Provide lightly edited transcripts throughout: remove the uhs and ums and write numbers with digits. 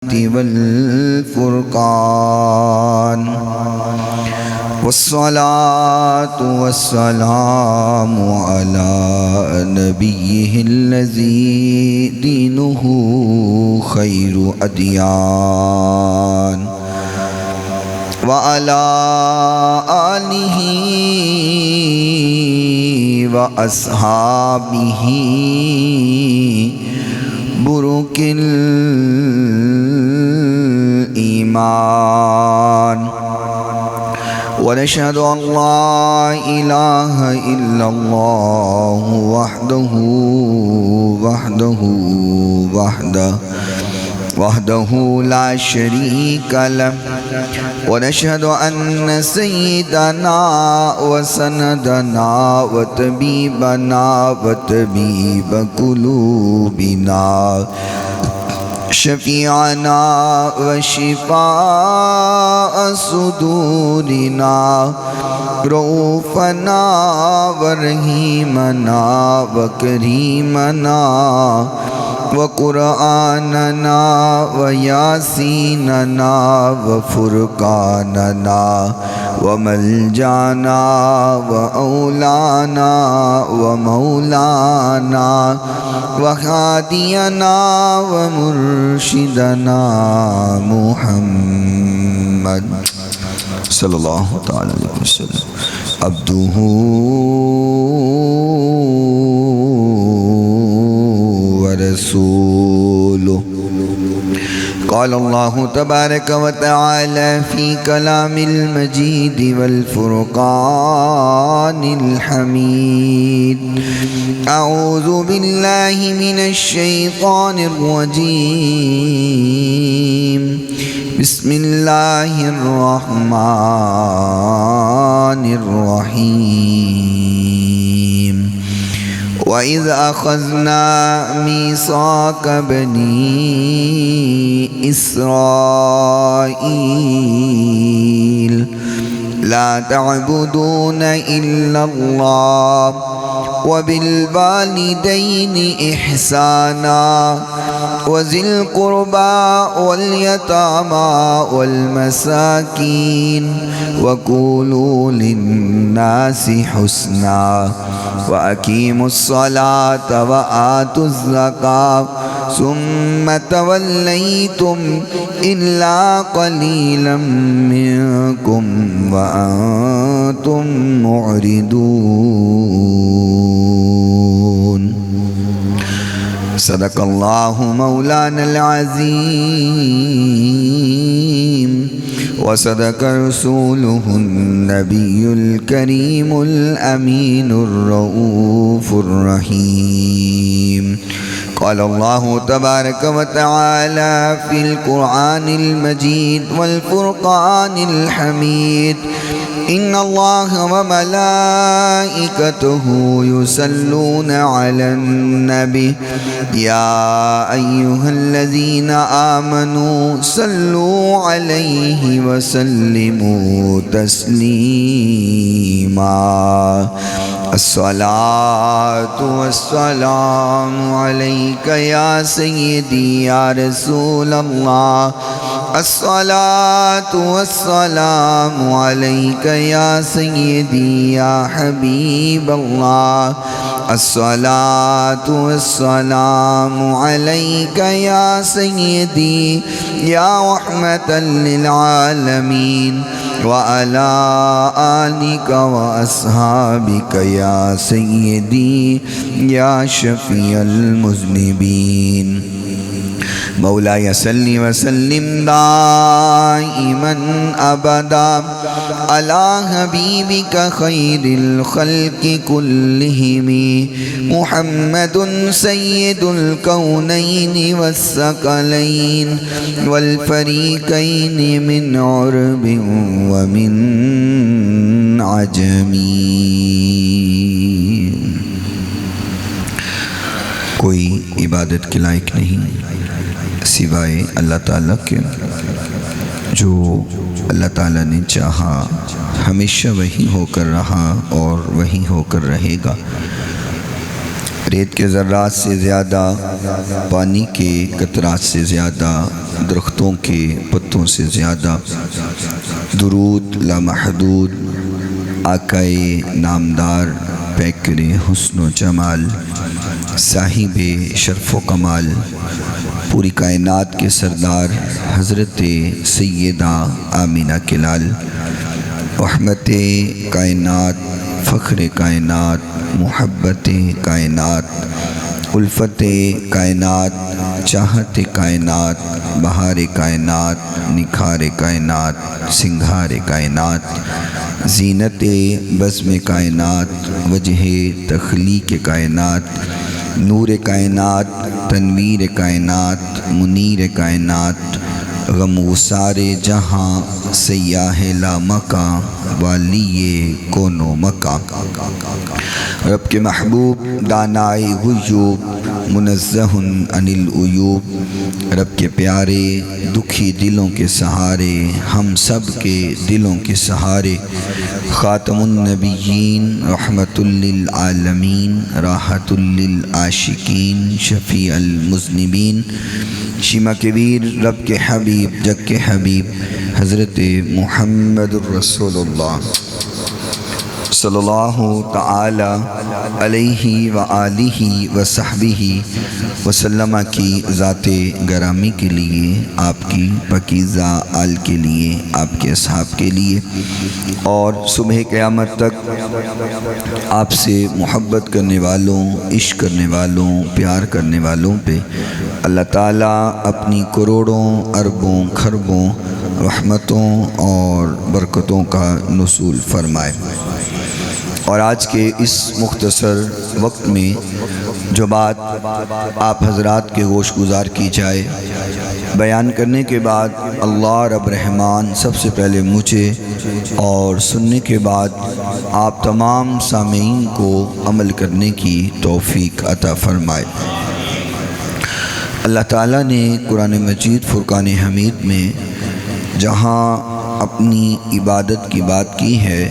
والفرقان والصلاة والسلام على نبيه الذي دينه خير أديان وعلى آله وأصحابه برك الإيمان ونشهد أن لا إله إلا الله وحده لا شريك له ونشهد أن سيدنا وسندنا وطبيبنا وطبيب قلوبنا شفيعنا وشفاء صدورنا رؤوفنا ورحيمنا وكريمنا وقرآننا وياسيننا وفرقاننا وملجانا وأولانا ومولانا وهادينا ومرشدنا محمد صلى الله تعالى عليه وسلم عبده ورسوله. قال الله تبارك وتعالى في كلام المجيد والفرقان الحميد: أعوذ بالله من الشيطان الرجيم، بسم الله الرحمن الرحيم. وَإِذْ أَخَذْنَا مِيثَاقَ بَنِي إِسْرَائِيلَ لَا تَعْبُدُونَ إِلَّا اللَّهَ وَبِالْوَالِدَيْنِ إِحْسَانًا وَذِي الْقُرْبَى وَالْيَتَامَى وَالْمَسَاكِينِ وَقُولُوا لِلنَّاسِ حُسْنًا وَأَقِيمُوا الصَّلَاةَ وَآتُوا الزَّكَاةَ ثُمَّ تَوَلَّيْتُمْ إِلَّا قَلِيلًا مِّنكُمْ وَأَنتُمْ مُعْرِضُونَ. صدق اللہ مولانا العظیم وصدق رسولہ النبی الکریم الامین الرؤوف الرحیم. قال اللہ تبارک وتعالی فی القرآن المجید والفرقان الحمید: إن الله وملائكته يصلون على النبي يا أيها الذين آمنوا صلوا عليه وسلموا تسليما. الصلاة والسلام عليك يا سيدي يا رسول الله. الصلاة والسلام عليك يا سيدي يا حبيب الله. الصلاة والسلام عليك يا سيدي يا رحمة للعالمين وعلى آلك وأصحابك يا سيدي يا شفيع المذنبين. مولاي صل وسلم دائما أبدا على حبيبك خير الخلق كلهم محمد سيد الكونين والثقلين والفريقين من عرب ومن عجم. کوئی عبادت کے لائق نہیں سوائے اللہ تعالیٰ کے، جو اللہ تعالیٰ نے چاہا ہمیشہ وہی ہو کر رہا اور وہی ہو کر رہے گا۔ ریت کے ذرات سے زیادہ، پانی کے قطرات سے زیادہ درختوں کے پتوں سے زیادہ درود لامحدود آقائے نامدار پیکر حسن و جمال صاحب شرف و کمال پوری کائنات کے سردار حضرت سیدہ آمینہ کے لال رحمت کائنات فخر کائنات محبت کائنات الفت کائنات چاہت کائنات بہار کائنات نکھار کائنات سنگھار کائنات زینت بزم کائنات وجہ تخلیق کائنات نور کائنات تنویر کائنات منیر کائنات غم گسار جہاں سیاہ لا مکاں والی کون و مکاں رب کے محبوب دانائے غیوب منزہ عن العیوب رب کے پیارے دکھی دلوں کے سہارے ہم سب کے دلوں کے سہارے خاتم النبیین رحمت للعالمین راحت للعاشقین شفیع المذنبین شیمہ کبیر رب کے حبیب جگ کے حبیب حضرت محمد الرسول اللہ صلی اللہ تعالی علیہ وآلہ وصحبہ وسلم کی ذات گرامی کے لیے، آپ کی پاکیزہ آل کے لیے، آپ کے اصحاب کے لیے اور صبح قیامت تک آپ سے محبت کرنے والوں، عشق کرنے والوں، پیار کرنے والوں پہ اللہ تعالیٰ اپنی کروڑوں اربوں کھربوں رحمتوں اور برکتوں کا نزول فرمائے۔ اور آج کے اس مختصر وقت میں جو بات آپ حضرات کے گوش گزار کی جائے، بیان کرنے کے بعد اللہ رب رحمان سب سے پہلے مجھے اور سننے کے بعد آپ تمام سامعین کو عمل کرنے کی توفیق عطا فرمائے۔ اللہ تعالیٰ نے قرآن مجید فرقان حمید میں جہاں اپنی عبادت کی بات کی ہے،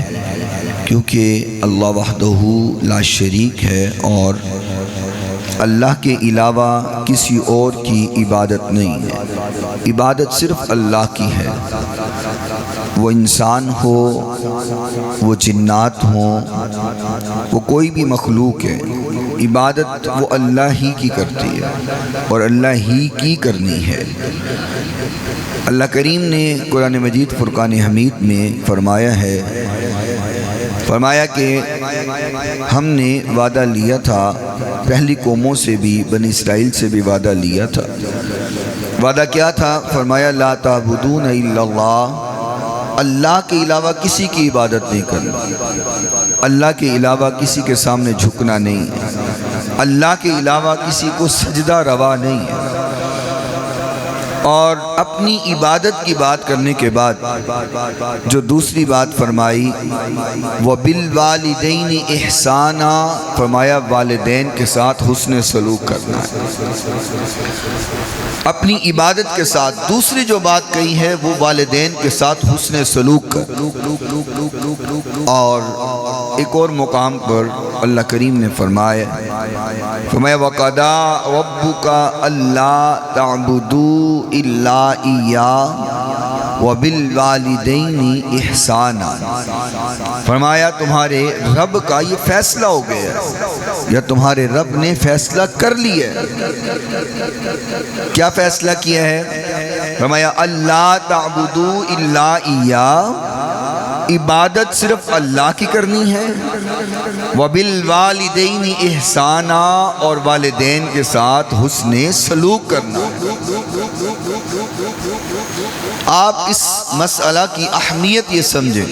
کیونکہ اللہ وحدہ لا شریک ہے اور اللہ کے علاوہ کسی اور کی عبادت نہیں ہے، عبادت صرف اللہ کی ہے۔ وہ انسان ہو، وہ جنات ہوں، وہ کوئی بھی مخلوق ہے، عبادت وہ اللہ ہی کی کرتی ہے اور اللہ ہی کی کرنی ہے۔ اللہ کریم نے قرآن مجید فرقان حمید میں فرمایا کہ ہم نے وعدہ لیا تھا، پہلی قوموں سے بھی، بنی اسرائیل سے بھی وعدہ لیا تھا۔ وعدہ کیا تھا؟ فرمایا لا تعبدون الا اللہ، اللہ کے علاوہ کسی کی عبادت نہیں کرنا، اللہ کے علاوہ کسی کے سامنے جھکنا نہیں ہے، اللہ کے علاوہ کسی کو سجدہ روا نہیں ہے۔ اور اپنی عبادت کی بات کرنے کے بعد جو دوسری بات فرمائی وَبِالْوَالِدَيْنِ إِحْسَانًا، فرمایا والدین کے ساتھ حسن سلوک کرنا ہے۔ اپنی عبادت کے ساتھ دوسری جو بات کہی ہے وہ والدین کے ساتھ حسن سلوک کر۔ اور ایک اور مقام پر اللہ کریم نے فرمایا وَقَضَىٰ رَبُّكَ أَلَّا تَعْبُدُوا إِلَّا إِيَّاهُ وَبِالْوَالِدَيْنِ إِحْسَانًا، فرمایا تمہارے رب کا یہ فیصلہ ہو گیا ہے یا تمہارے رب نے فیصلہ کر لیا ہے۔ کیا فیصلہ کیا ہے؟ فرمایا اللہ تعبدوا الا ایہ، عبادت صرف اللہ کی کرنی ہے، وبالوالدین احسانا، اور والدین کے ساتھ حسن سلوک کرنا۔ آپ اس مسئلہ کی اہمیت یہ سمجھیں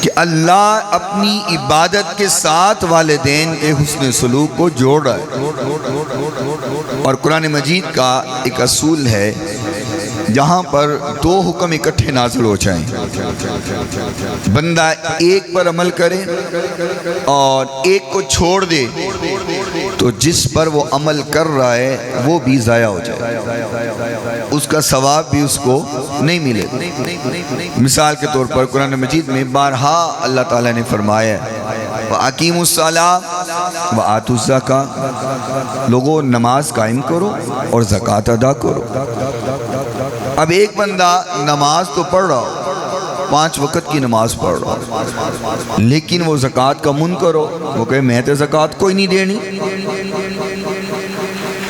کہ اللہ اپنی عبادت کے ساتھ والدین کے حسن سلوک کو جوڑ رہا ہے۔ اور قرآن مجید کا ایک اصول ہے، جہاں پر دو حکم اکٹھے نازل ہو جائیں، بندہ ایک پر عمل کرے اور ایک کو چھوڑ دے، تو جس پر وہ عمل کر رہا ہے وہ بھی ضائع ہو جائے، اس کا ثواب بھی اس کو نہیں ملے۔ مثال کے طور پر قرآن مجید میں بارہا اللہ تعالیٰ نے فرمایا وَأَقِیمُوا الصَّلَاةَ وَآتُوا الزَّکَاةَ، لوگوں نماز قائم کرو اور زکوٰۃ ادا کرو۔ اب ایک بندہ نماز تو پڑھ رہا ہو، 5 وقت کی نماز پڑھ رہا ہو، لیکن وہ زکوٰۃ کا منکر ہو، وہ کہے میں تو زکوٰۃ کوئی نہیں دینی،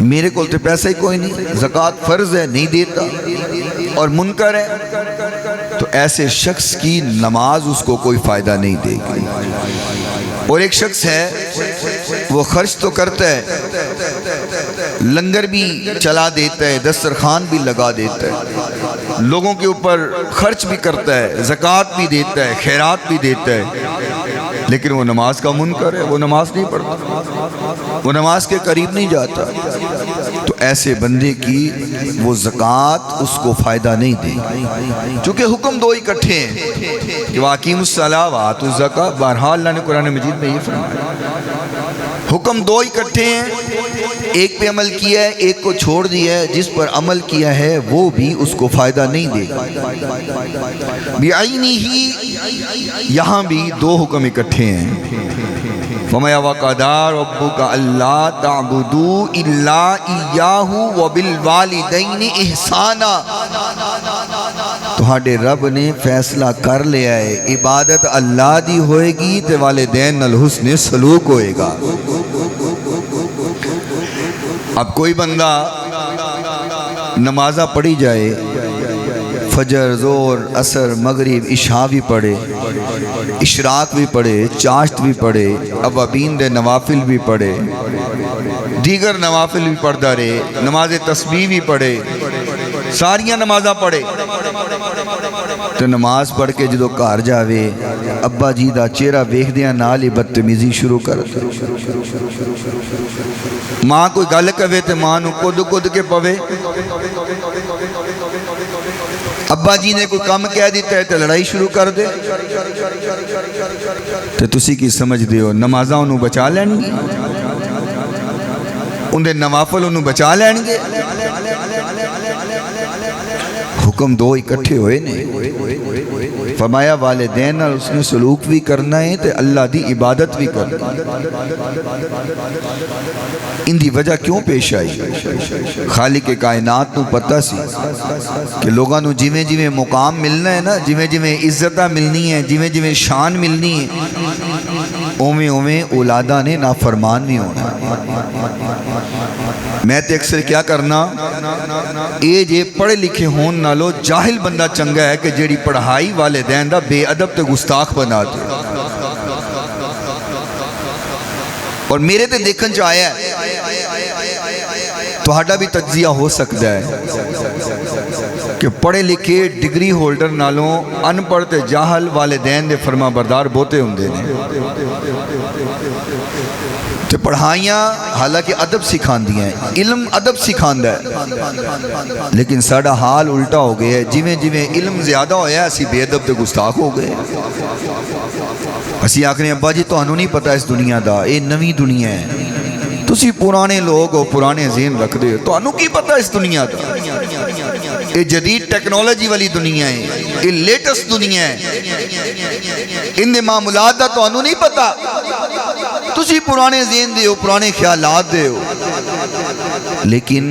میرے کو تو پیسہ ہی کوئی نہیں، زکوٰۃ فرض ہے نہیں دیتا، اور منکر ہے، تو ایسے شخص کی نماز اس کو کوئی فائدہ نہیں دے گی۔ اور ایک شخص ہے وہ خرچ تو کرتا ہے، لنگر بھی چلا دیتا ہے، دسترخوان بھی لگا دیتا ہے، لوگوں کے اوپر خرچ بھی کرتا ہے، زکوٰۃ بھی دیتا ہے، خیرات بھی دیتا ہے، لیکن وہ نماز کا منکر ہے، وہ نماز نہیں پڑھتا، وہ نماز کے قریب نہیں جاتا، تو ایسے بندے کی وہ زکوٰۃ اس کو فائدہ نہیں دے گی، چونکہ حکم دو اکٹھے ہیں کہ وَأَقِیمُوا الصَّلَاةَ وَآتُوا الزَّکَاةَ۔ بہرحال اللہ نے قرآن مجید میں یہ فرمایا، حکم دو اکٹھے ہیں، ایک پہ عمل کیا ہے، ایک کو چھوڑ دیا ہے، جس پر عمل کیا ہے وہ بھی اس کو فائدہ نہیں دے گا۔ بِعَيْنِهِ، یہاں بھی دو حکم اکٹھے ہیں، وَمَا وَقَضَىٰ رَبُّكَ أَلَّا تَعْبُدُوا إِلَّا إِيَّاهُ وَبِالْوَالِدَيْنِ إِحْسَانًا۔ تہاڈے رب نے فیصلہ کر لیا ہے عبادت اللہ دی ہوئے گی تے والدین نال حسن سلوک ہوئے گا۔ اب کوئی بندہ نمازہ پڑھی جائے، فجر، ظہر، عصر، مغرب، عشاء بھی پڑھے، اشراق بھی پڑھے، چاشت بھی پڑھے، اوابین دے نوافل بھی پڑھے، دیگر نوافل بھی پڑھتا رہے، نماز تسبیح بھی پڑھے، ساریاں نمازاں پڑھے، تو نماز پڑھ کے جدو گھر جاوے ابا جی دا چہرہ ویکھ دیاں نال ہی بدتمیزی شروع کر دے، ماں کوئی گل کہے تے ماں نو کد کد کے پوے، ابا جی نے کوئی کام کہہ دیتا ہے تو لڑائی شروع کر دے، تو تسی کی سمجھ دیو نمازاں انہوں بچا لین گی، اندے نوافل انہوں بچا لین گے؟ حکم دو اکٹھے ہوئے نے، فرمایا والدین اور اس نے سلوک بھی کرنا ہے تے اللہ دی عبادت بھی کرنا ہے۔ ان دی وجہ کیوں پیش آئی؟ خالق کائنات نو پتہ سی کہ لوگاں نو جویں جویں مقام ملنا ہے نا، جویں جویں عزتہ ملنی ہے، جویں جویں شان ملنی ہے، اویں اویں اولادہ نے نافرمان بھی ہونا۔ میں تے اکثر کیا کرنا، اے جے پڑھے لکھے ہون نالو جاہل بندہ چنگا ہے کہ جیڑی پڑھائی والدین دا بے ادب تے گستاخ بنا دے، اور میرے تے دیکھن چ آیا ہے تہاڈا بھی تجزیہ ہو سکتا ہے کہ پڑھے لکھے ڈگری ہولڈر نالوں ان پڑھ تے جاہل والدین دے فرما بردار بہتے ہوندے نے، تو پڑھائیاں حالانکہ ادب سکھاندی ہیں، علم ادب سکھاندا ہے، لیکن ساڑا حال الٹا ہو گیا ہے، جویں جویں علم زیادہ ہویا ہے اسی بے ادب تے گستاخ ہو گئے، اسی آکھنے ابا جی تو انہوں نہیں پتا اس دنیا دا، اے نوی دنیا ہے، تسی پرانے لوگ ہو، پرانے ذہن رکھ دے، تو انہوں کی پتا اس دنیا دا، یہ جدید ٹیکنالوجی والی دنیا ہے، یہ لیٹسٹ دنیا ہے، ان دے معاملات دا تو انہوں نہیں پتا، تسی پرانے ذہن دے ہو، پرانے خیالات دے ہو۔ لیکن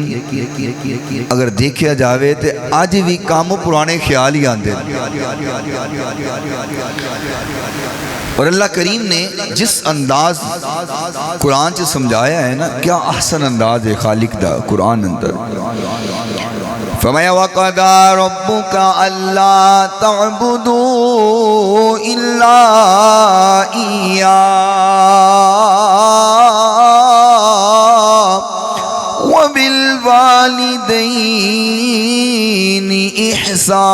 اگر دیکھیا جاوے تے آج بھی کام پرانے خیال ہی آندے، اور اللہ کریم نے جس انداز قرآن سے سمجھایا ہے نا، کیا احسن انداز ہے خالق دا قرآن اندر۔ فرمایا وَقَضَىٰ رَبُّكَ أَلَّا تَعْبُدُوا إِلَّا إِيَّاهُ وَبِالْوَالِدَيْنِ إِحْسَانًا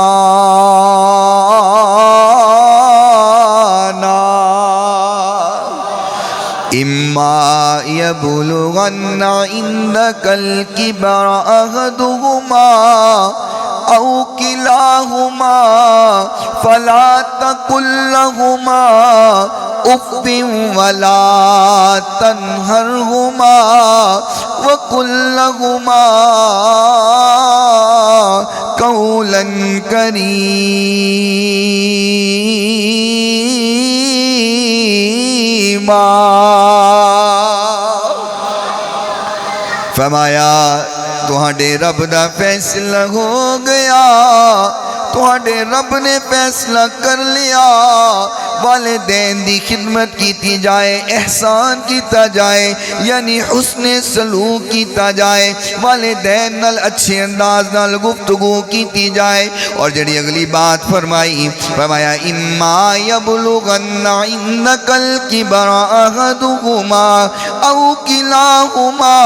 إِمَّا يَبْلُغَنَّ عِندَكَ الْكِبَرَ أَحَدُهُمَا أَوْ كِلَاهُمَا فَلَا تَقُل لَّهُمَا أُفٍّ وَلَا تَنْهَرْهُمَا وَقُل لَّهُمَا قَوْلًا كَرِيمًا۔ فرمایا تہاڈے رب دا فیصلہ ہو گیا، تہاڈے رب نے فیصلہ کر لیا، والدین دی خدمت کیتی جائے، احسان کیتا جائے، یعنی حسن سلوک کیتا جائے، والدین نال اچھے انداز نال گفتگو کیتی جائے۔ اور جڑی اگلی بات فرمایا اما یبلغن عندک الکبر احدہما او کلاہما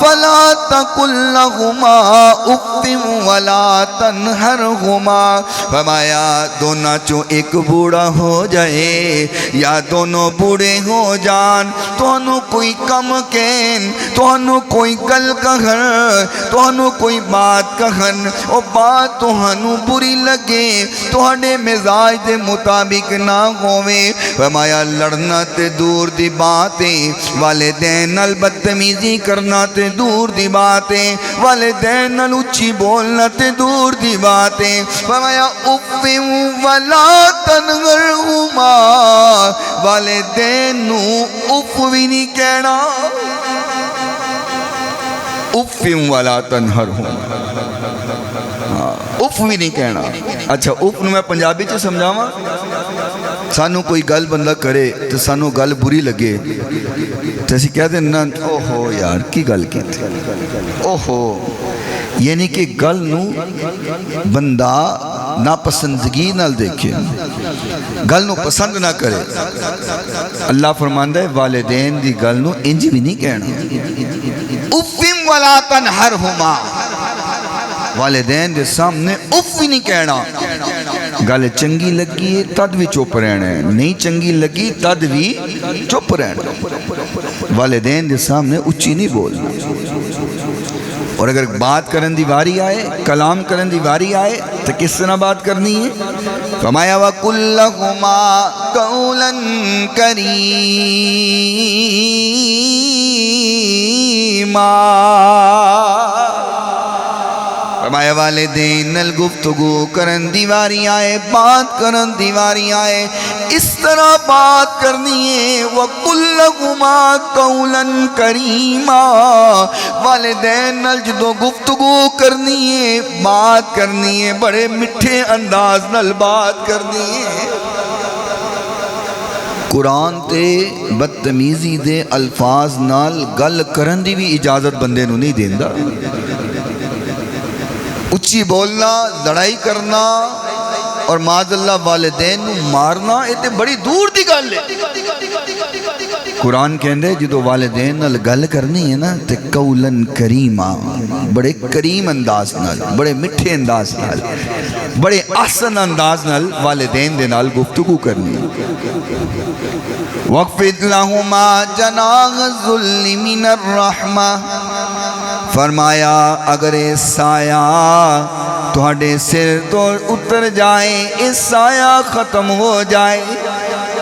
فلا تقل لہما اف ولا تنہرہما۔ فرمایا دونوں چوں ایک بوڑھا ہو جائے یا دونوں بوڑھے ہو جان، تونوں کوئی کم کہن، تونوں کوئی گل کہن، تونوں کوئی بات کہن، او بات تونوں بری لگے، تواڈے مزاج دے مطابق نہ ہووے۔ فرمایا لڑنا تے دور دی باتیں، والدین نال بدتمیزی کرنا تے دور دی باتیں، والدین نال اچھی بولنا تے دور دی باتیں۔ فرمایا اف ولا تنہرہما، والدین نو اف بھی نہیں کہنا، اف ولا تنہرہما، اف بھی نہیں کہنا۔ اچھا اف نو میں پنجابی چ سمجھاواں، سانو کوئی گل بندہ کرے تو سانو گل بری لگے تو اسی کہہ دیں نا اوہو یار کی گل کی تھی، اوہو، یعنی کہ گل نو بندہ ناپسندگی نال دیکھے، گل نو پسند نہ کرے۔ اللہ فرماندا ہے والدین دی گل نو انج بھی نہیں کہنا، اف ولا تنہرہما، والدین دے سامنے اف بھی نہیں کہنا۔ گل چنگی لگی ہے تد بھی چپ رہنا ہے، نہیں چنگی لگی تد بھی چپ رہنا، والدین دے سامنے اچھی نہیں بولنا۔ اور اگر بات کرن دی واری آئے، کلام کرن دی واری آئے تو کس طرح بات کرنی ہے؟ فرمایا وَقُلْ لَهُمَا قَوْلًا كَرِيمًا۔ فرمایا والدین نال گفتگو کرن دیواری آئے، بات کرن دیواری آئے، اس طرح بات کرنی ہے۔ وَقُلْ لَهُمَا قَوْلًا كَرِيمًا، والدین نال جدو گفتگو کرنی ہے، بات کرنی ہے، بڑے مٹھے انداز نال بات کرنی ہے۔ قرآن تے بدتمیزی دے الفاظ نال گل کرن دی بھی اجازت بندے نو نہیں دیندا۔ اچھی بولنا، لڑائی کرنا اور معاذ اللہ والدین نو مارنا یہ تے بڑی دور دی گل ہے۔ قرآن کہندے جدو والدین نال گل کرنی ہے نا تے قولن کریما، بڑے کریم انداز نال، بڑے مٹھے انداز نال، بڑے احسن انداز نال والدین دے نال گفتگو کرنی ہے۔ وَاخْفِضْ لَهُمَا جَنَاحَ الذُّلِّ مِنَ الرَّحْمَةِ، فرمایا اگر یہ سایہ تہاڈے سر تو اتر جائے، یہ سایہ ختم ہو جائے،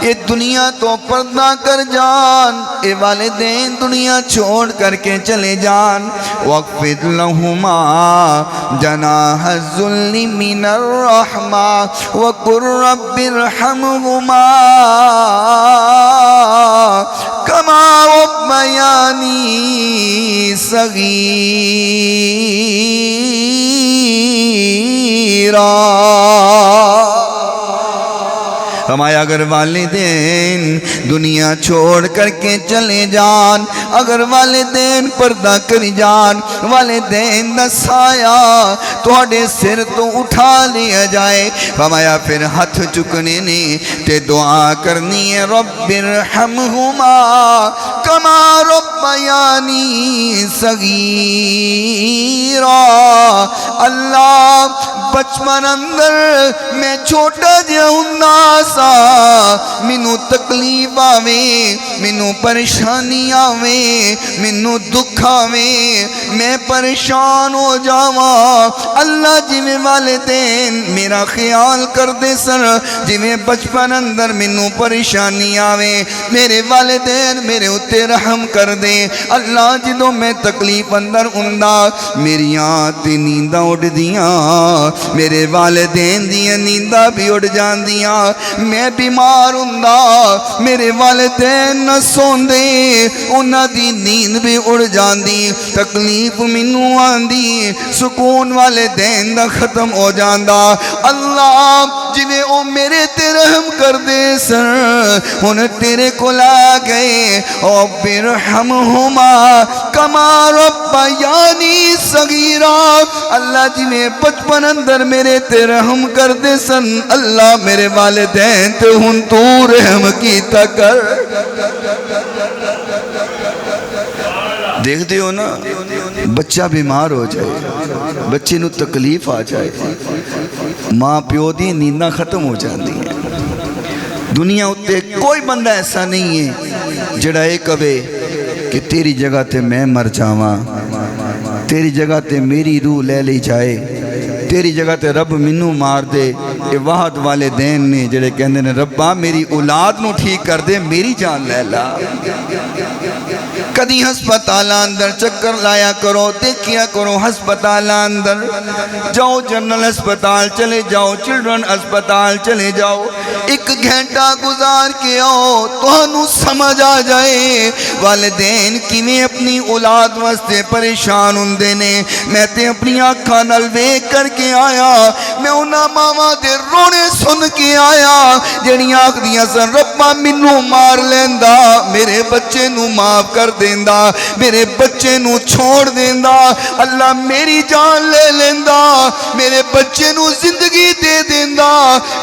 یہ دنیا تو پردہ کر جان، اے والدین دنیا چھوڑ کر کے چلے جان۔ وَاخْفِضْ لَهُمَا جَنَاحَ الذُّلِّ مِنَ الرَّحْمَةِ وَقُلْ رَبِّ ارْحَمْهُمَا كَمَا رَبَّيَانِي صَغِيرًا۔ فرمایا اگر والدین دنیا چھوڑ کر کے چلے جان، اگر والدین پردہ کر جان، والدین دا سایہ تہاڈے سر تو اٹھا لیا جائے، فرمایا پھر ہاتھ چکنے نے تے دعا کرنی ہے رب ارحمہما کما ربیانی صغیرا۔ اللہ بچپن اندر میں چھوٹا جہا ہوندا سا، مینوں تکلیف آویں، مینوں پریشانی آویں، مینوں دکھ آویں، میں پریشان ہو جاواں، اللہ جویں والدین میرا خیال کر دے سن، جویں بچپن اندر مینوں پریشانی آویں، میرے والدین میرے اتے رحم کر دے۔ اللہ جدوں میں تکلیف اندر ہوندا، میریاں تے نینداں اڑ دیاں، میرے والدین دیاں نینداں بھی اڑ جاندیاں، میں بیمار ہوندا میرے والدین نہ سوندے انہاں دی نیند بھی اڑ جاندی، تکلیف مینوں آندی، سکون والدین دا ختم ہو جاندا۔ اللہ جویں او میرے تے رحم کر دے سن ہن تیرے کول آ گئے، رب ارحمہما کما ربیانی صغیرا، اللہ جویں بچپن اندر میرے تے رحم کر دے سن، اللہ میرے والدین تے ہن تو رحم کیتا کر۔ دیکھتے ہو نا بچہ بیمار ہو جائے، بچے نو تکلیف آ جائے، ماں پیو دی نینداں ختم ہو جاندی ہیں۔ دنیا اتے کوئی بندہ ایسا نہیں ہے جڑا اے کہے کہ تیری جگہ تے میں مر جاواں، تیری جگہ تے میری روح لے لی جائے، تیری جگہ تے رب منو مار دے۔ یہ واحد والدین نے جڑے کہندے نے ربا میری اولاد نو ٹھیک کر دے، میری جان لے لا۔ کدی ہسپتال اندر چکر لایا کرو، دیکھیا کرو ہسپتال اندر جاؤ، جنرل ہسپتال چلے جاؤ، چلڈرن ہسپتال چلے جاؤ، ایک گھنٹہ گزار کے آؤ، تہانوں سمجھ آ جائے والدین کیویں اپنی اولاد واسطے پریشان ہوندے نے۔ میں تے اپنی آنکھاں نال ویکھ کر کے آیا، میں انہاں ماواں دے رونے سن کے آیا جڑیاں آکھدیاں سن ربا مینوں مار لیندا، میرے بچے نوں معاف کر دیندہ، میرے بچے نو چھوڑ دیندہ، اللہ میری جان لے لیندہ، میرے بچے نو زندگی دے دیندہ۔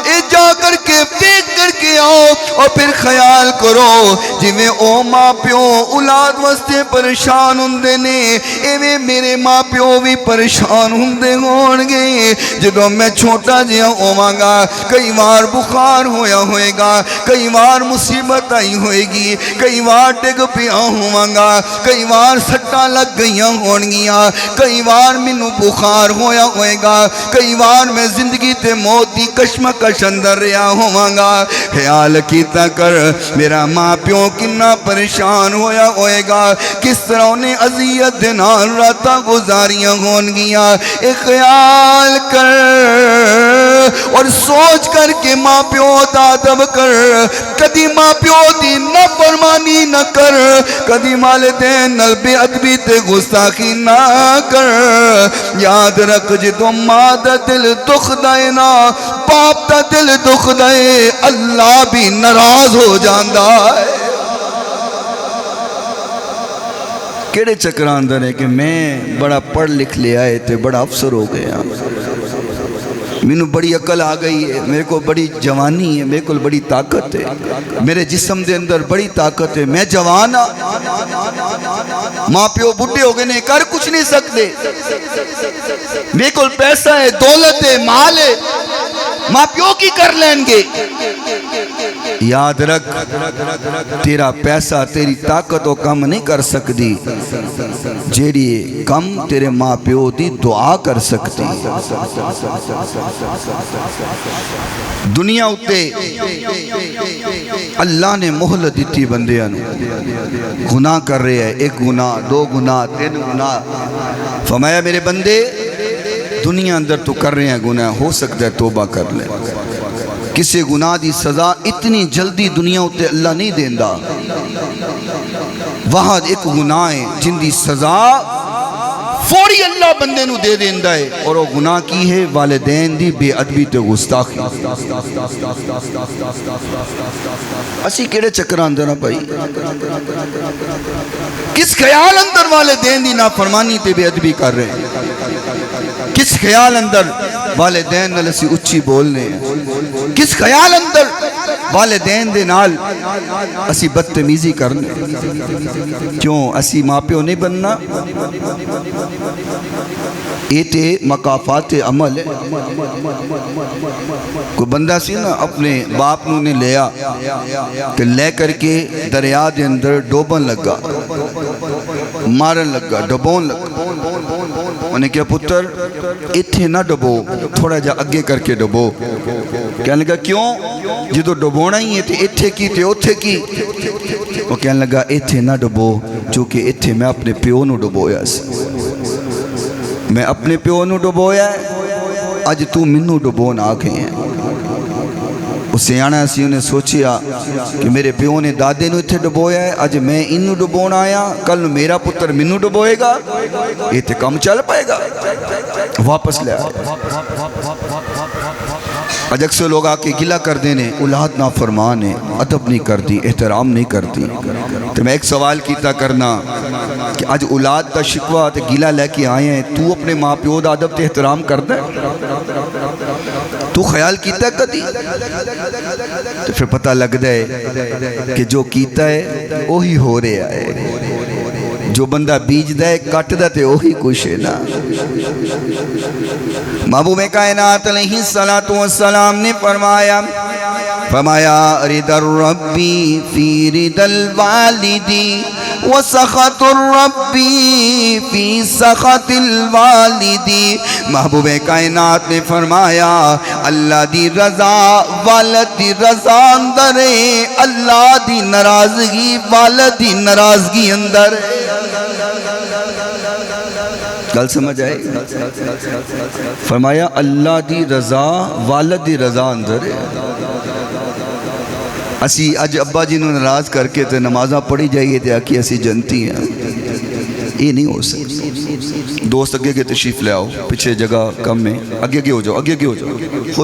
اے جا کر کے دیکھ کر کے آؤ اور پھر خیال کرو جویں او ماں پیو اولاد واسطے پریشان ہوندے نے، ایویں میرے ماں پیو بھی پریشان ہوندے ہون گے۔ جدوں میں چھوٹا جہا ہوواں گا کئی بار بخار ہویا ہوئے گا، کئی بار مصیبت آئی ہوئے گی، کئی بار ڈگ پیا ہواں گا، کئی بار سٹاں لگ گئیاں ہونگیاں، کئی بار مینوں بخار ہویا ہوئے گا، کئی بار میں زندگی تے موت دی کشمکش اندر رہا ہواں گا۔ خیال کیتا کر میرا ماں پیو کنا پریشان ہویا ہوئے گا، کس طرح انہیں اذیت دے نال راتاں گزاریاں ہونگیاں۔ ایک خیال کر اور سوچ کر کے ماں پیو دا ادب کر، کدی ماں پیو دی نافرمانی نہ کر، کدی والدین نال بے ادبی تے گستاخی نہ کر۔ یاد رکھ جدوں ماں دا دل دکھ دے نا، باپ دا دل دکھ دے، اللہ بھی ناراض ہو جاندا ہے۔ کیڑے چکراں اندر ہے کہ میں بڑا پڑھ لکھ لیا ہے تے بڑا افسر ہو گیا، مینوں بڑی عقل آ گئی ہے، میرے کو بڑی جوانی ہے، میرے کو بڑی طاقت ہے، میرے جسم دے اندر بڑی طاقت ہے، میں جوان ہاں۔ ماں پیو بڈھے ہو گئے نے، کر کچھ نہیں سکتے، میرے کو پیسہ ہے، دولت ہے، مال ہے، ماں پیو کی کر لیں گے۔ یاد رکھ تیرا پیسہ تیری طاقت و کم نہیں کر سکتی، جیڑی کم تیرے ماں پیو دی دعا کر سکتی۔ دنیا اتے اللہ نے مہلت دیتی بندیاں نو، گناہ کر رہے ہیں، ایک گناہ، دو گناہ، تین گناہ، فرمایا میرے بندے دنیا اندر تو کر رہے ہیں گناہ، ہو سکتا ہے توبہ کر لیں۔ کسی گناہ دی سزا اتنی جلدی دنیا اتے اللہ نہیں دیندہ، وہاں ایک گناہ ہے جن دی سزا فوری اللہ بندے نو دے دیندہ ہے، اور وہ گناہ کی ہے والدین دی بے ادبی تے گستاخی۔ اسی کیڑے چکران اندر نا بھائی، کس خیال اندر والدین دی نافرمانی تے بے ادبی کر رہے ہیں، کس خیال اندر والدین نال اسی اچھی بولنے ہیں، کس خیال اندر والدین دے نال اسی بدتمیزی کرنے، کیوں اسی ماں پیو نہیں بننا؟ یہ تے مقافات عمل ہے۔ کوئی بندہ سی نا اپنے باپ نو نے لیا کہ لے کر کے دریا دے اندر ڈوبن لگا، مارن لگا، ڈبون لگا، انہیں کہا پتر اتھے نہ ڈبو، تھوڑا جا اگے کر کے ڈبو۔ کہنے لگا کیوں؟ جدو ڈبونا ہی ہے تے اتھے کی تے اتھے کی۔ وہ کہنے لگا اتھے نہ ڈبو، چونکہ اتھے میں اپنے پیو نو ڈبویا سی، میں اپنے پیو نو ڈبویا ہے، اج تو مینوں ڈبون آ گئے ہیں۔ وہ سیانا سی انہیں سوچیا کہ میرے پیو نے دادے نو اتھے ڈبویا ہے، اج میں انہوں ڈبون آیا، کل میرا پتر مینوں ڈبوئے گا، یہ تے کم چل پائے گا، واپس لے آیا۔ اج اکثر لوگ آ کے گلہ کر دینے اولاد نافرمان ہے، ادب نہیں کرتی، احترام نہیں کرتی۔ تو میں ایک سوال کیتا کرنا کہ اج اولاد دا شکوہ تے گلہ لے کے آئے ہیں، تو اپنے ماں پیو دا ادب تے احترام کرتا ہے؟ تو خیال کیتا ہے کدی؟ تو پھر پتہ لگ دے کہ جو کیتا ہے وہی ہو رہا ہے، جو بندہ بیج دے کٹ دے تے وہی کچھ ہے نا۔ محبوب کائنات علیہ السلام نے فرمایا رضا الربی فی رضا الوالدی وسخط الربی فی سخط الوالدی۔ محبوب کائنات نے فرمایا اللہ دی رضا والد دی رضا اندر ہے، اللہ دی ناراضگی والد دی ناراضگی اندر ہے۔ گل سمجھ آئے؟ فرمایا اللہ دی رضا والد دی رضا اندر ہے۔ اسی اج ابا جی نو ناراض کر کے تے نمازاں پڑھی جائیے تے آکی اسی جنتی ہیں، یہ نہیں ہو سکتا۔ دوست اگے کے تشریف لے آؤ، پیچھے جگہ کم میں، اگے ہو جاؤ، اگے ہو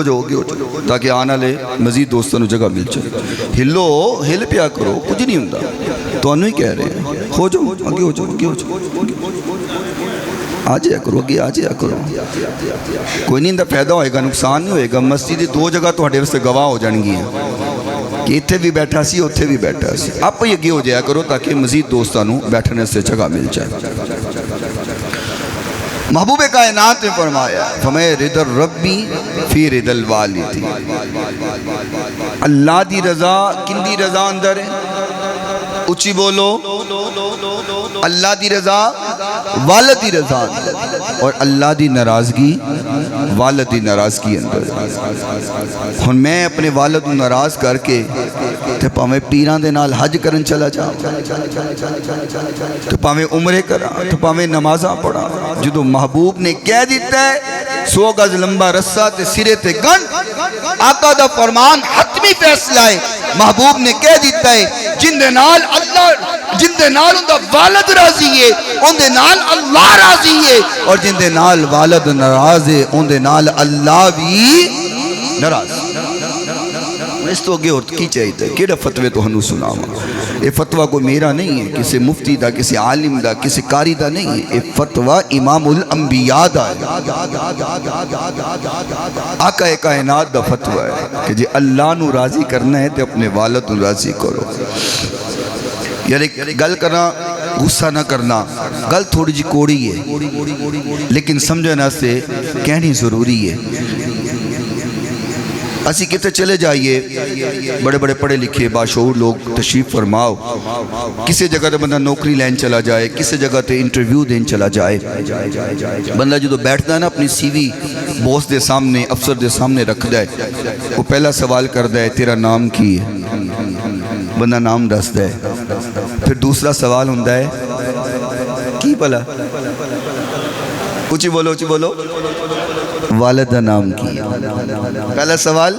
جاؤ تاکہ آنا لے مزید دوستوں جگہ مل جائے۔ ہلو ہل پیا کرو، کچھ نہیں ہوں تو انہوں ہی کہہ رہے ہیں، ہو جاؤ اگے ہو جاؤ، آ جایا کرو اگے، آ جایا کرو، کوئی نہیں اندر فائدہ ہوئے گا، نقصان نہیں ہوئے گا۔ مسجد دو جگہ تو ہٹے سے گواہ ہو جان گی ہیں کہ اتھے بھی بیٹھا سی اتھے بھی بیٹھا سی، آپ ہی اگے ہو جایا کرو تاکہ مزید دوستانوں بیٹھنے سے جگہ مل جائے۔ محبوب کائنات نے فرمایا رضا الربی فی رضا الوالدی، اللہ دی رضا کن دی رضا اندر ہے؟ اچھی بولو، اللہ دی رضا والد دی رضا اور اللہ دی ناراضگی والد دی ناراضگی اندر۔ ہن میں اپنے والد کو ناراض کر کے تے پاویں پیران دے نال حج کرن چلا جاؤں، تو پاویں عمرے کراں، تو پاویں نمازاں پڑھاں، جدو محبوب نے کہہ دیتا ہے 100 گز لمبا رسہ تے سرے تے گن، آقا دا فرمان حتمی فیصلہ ہے۔ محبوب نے کہہ دیتا ہے جن دے نال اللہ، جن دے نال ان دا والد راضی ہے ان دے نال اللہ راضی ہے، اور جن دے نال والد ناراض ہے ان دے نال اللہ بھی ناراض۔ اس تو اگے اور کی چاہیے تھا کیڑا فتوے تو ہنو سناوا؟ یہ فتوہ کوئی میرا نہیں ہے، کسی مفتی دا، کسی عالم دا، کسی قاری دا نہیں ہے، یہ فتوہ امام الانبیاء دا ہے، آقا کائنات دا فتوہ ہے کہ جی اللہ نو راضی کرنا ہے تو اپنے والد نو راضی کرو۔ یعنی گل کرنا غصہ نہ کرنا، گل تھوڑی جی کوڑی ہے لیکن سمجھنا سے کہنی ضروری ہے۔ اسی کتے چلے جائیے، بڑے بڑے پڑھے لکھے باشعور لوگ تشریف فرماؤ، کسی جگہ تے بندہ نوکری لین چلا جائے، کسی جگہ تے انٹرویو دین چلا جائے، بندہ جو بیٹھتا ہے نا اپنی سی وی بوس دے سامنے، افسر دے سامنے رکھ دے، وہ پہلا سوال کر دے تیرا نام کی ہے، بندہ نام دس دے، پھر دوسرا سوال ہوندہ ہے کی بلا، اچھی بولو والد دا نام کی ہے، پہلا سوال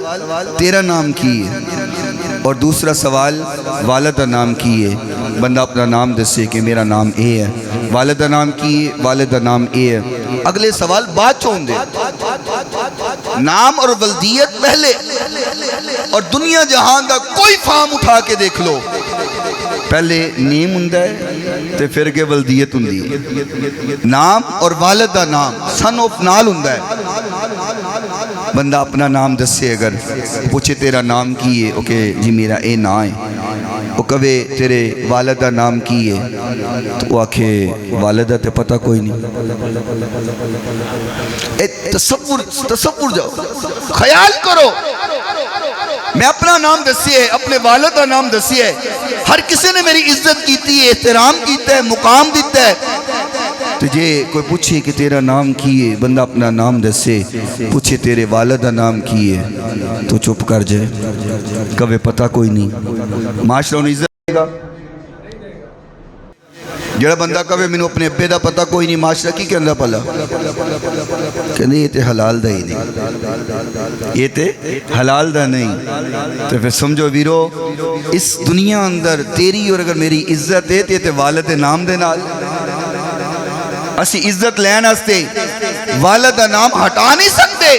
تیرا نام کی ہے اور دوسرا سوال والد دا نام کی ہے۔ بندہ اپنا نام دسے کہ میرا نام اے ہے، والد دا نام کی ہے، والد دا نام اے ہے، اگلے سوال بعد چون دے، نام اور ولدیت پہلے، اور دنیا جہان دا کوئی فام اٹھا کے دیکھ لو، پہلے نیم ہندہ ہے تے پھر کے ولدیت ہندی ہے، نام اور والد دا نام سن آف نال ہندہ ہے۔ بندہ اپنا نام دسے، اگر پوچھے تیرا نام کی ہے، اوکے جی میرا اے نا ہے، وہ کہے تیرے والدہ نام کی ہے، تو وہ آکھے والدہ تے پتہ کوئی نہیں۔ تصور جاؤ، خیال کرو، میں اپنا نام دسی ہے، اپنے والدہ نام دسی ہے، ہر کسی نے میری عزت کیتی ہے، احترام کیتا ہے، مقام دیتا ہے، تجھے کوئی پوچھے کہ تیرا نام کی ہے، بندہ اپنا نام دسے، پوچھے تیرے والدہ نام کی ہے تو چپ کر جائے، کبھی پتہ کوئی نہیں، معاشرہ انہیں عزت دے گا۔ جڑا بندہ کہے مینوں اپنے ابے دا پتہ کوئی نہیں، معاشرہ کی کہندا پلا کہ یہ تے حلال دا ہی نہیں، یہ تے حلال دا نہیں۔ تو پھر سمجھو ویرو اس دنیا اندر تیری اور اگر میری عزت ہے تے والد نام دے نال اسی عزت لین واسطے والد دا نام ہٹا نہیں سکتے۔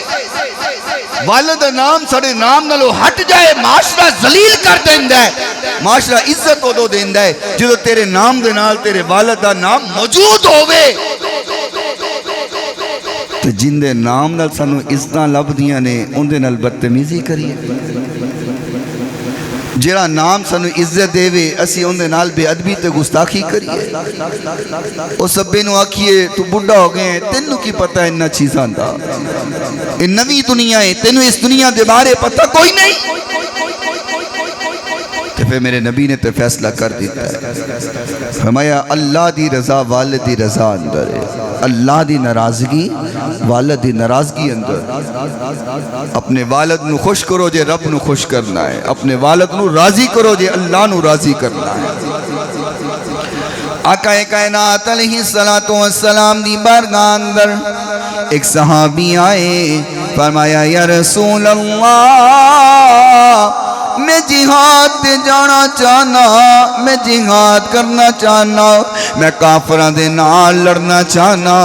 والد دا نام سارے نام نالو ہٹ جائے معاشرہ ذلیل کر دیندا ہے، معاشرہ عزت ادو دیندا ہے جدو تیرے نام دے نال تیرے والد دا نام موجود ہوئے۔ تو جن دے نام نال سانو عزتاں لبدیاں نے ان دے نال بدتمیزی کریے، جڑا نام سانو عزت دے وے اسی ان دے نال بے ادبی تے گستاخی کریے۔ او سبے نو آکھیے تو بڑھا ہو گئے تینوں کی پتہ انہا چیزاں دا، ان نوی دنیا ہے تینوں اس دنیا دے بارے پتہ کوئی نہیں۔ تو پھر میرے نبی نے تے فیصلہ کر دیتا ہے، فرمایا اللہ دی رضا والد دی رضا اندر ہے، اللہ دی ناراضگی والد دی ناراضگی اندر۔ اپنے والد نو خوش کرو جے رب نو خوش کرنا ہے، اپنے والد نو راضی کرو جے اللہ نو راضی کرنا ہے۔ آقا کائنات علیہ السلام دی بارگاہ اندر ایک صحابی آئے، فرمایا یا رسول اللہ میں جہاد دے جانا چاہنا، میں جہاد کرنا چاہنا، میں کافران دے نال لڑنا چاہنا۔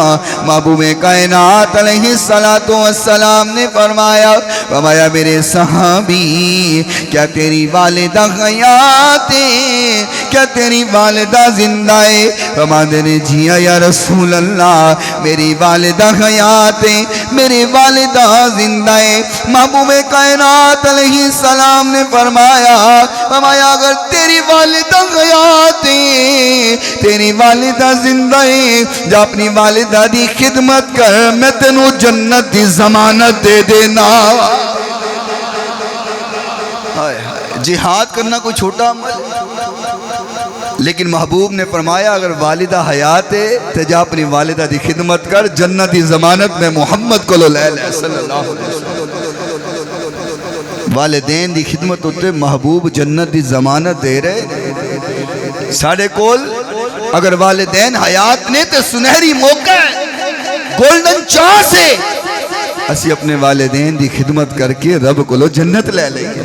محبوب کائنات علیہ السلام نے فرمایا میرے صحابی کیا تیری والدہ حیات ہے، کیا تیری والدہ زندہ ہے؟ فرماتے نے جی یا رسول اللہ میری والدہ حیات ہے، میری والدہ زندہ ہے۔ محبوب کائنات علیہ السلام نے فرمایا اگر تیری والدہ حیات ہے، تیری والدہ زندہ ہے، جا اپنی والدہ دی خدمت کر، میں تینوں جنت دی ضمانت دے دینا۔ جہاد کرنا کوئی چھوٹا عمل، لیکن محبوب نے فرمایا اگر والدہ حیات ہے تو جا اپنی والدہ دی خدمت کر، جنت دی ضمانت میں محمد کو لے لے صلی اللہ علیہ وسلم۔ والدین دی خدمت ہوتے محبوب جنت دی ضمانت دے رہے۔ ساڑھے کول اگر والدین حیات نے تو سنہری موقع ہے، گولڈن چانس ہے، اسی اپنے والدین دی خدمت کر کے رب کو لو جنت لے لیں گے،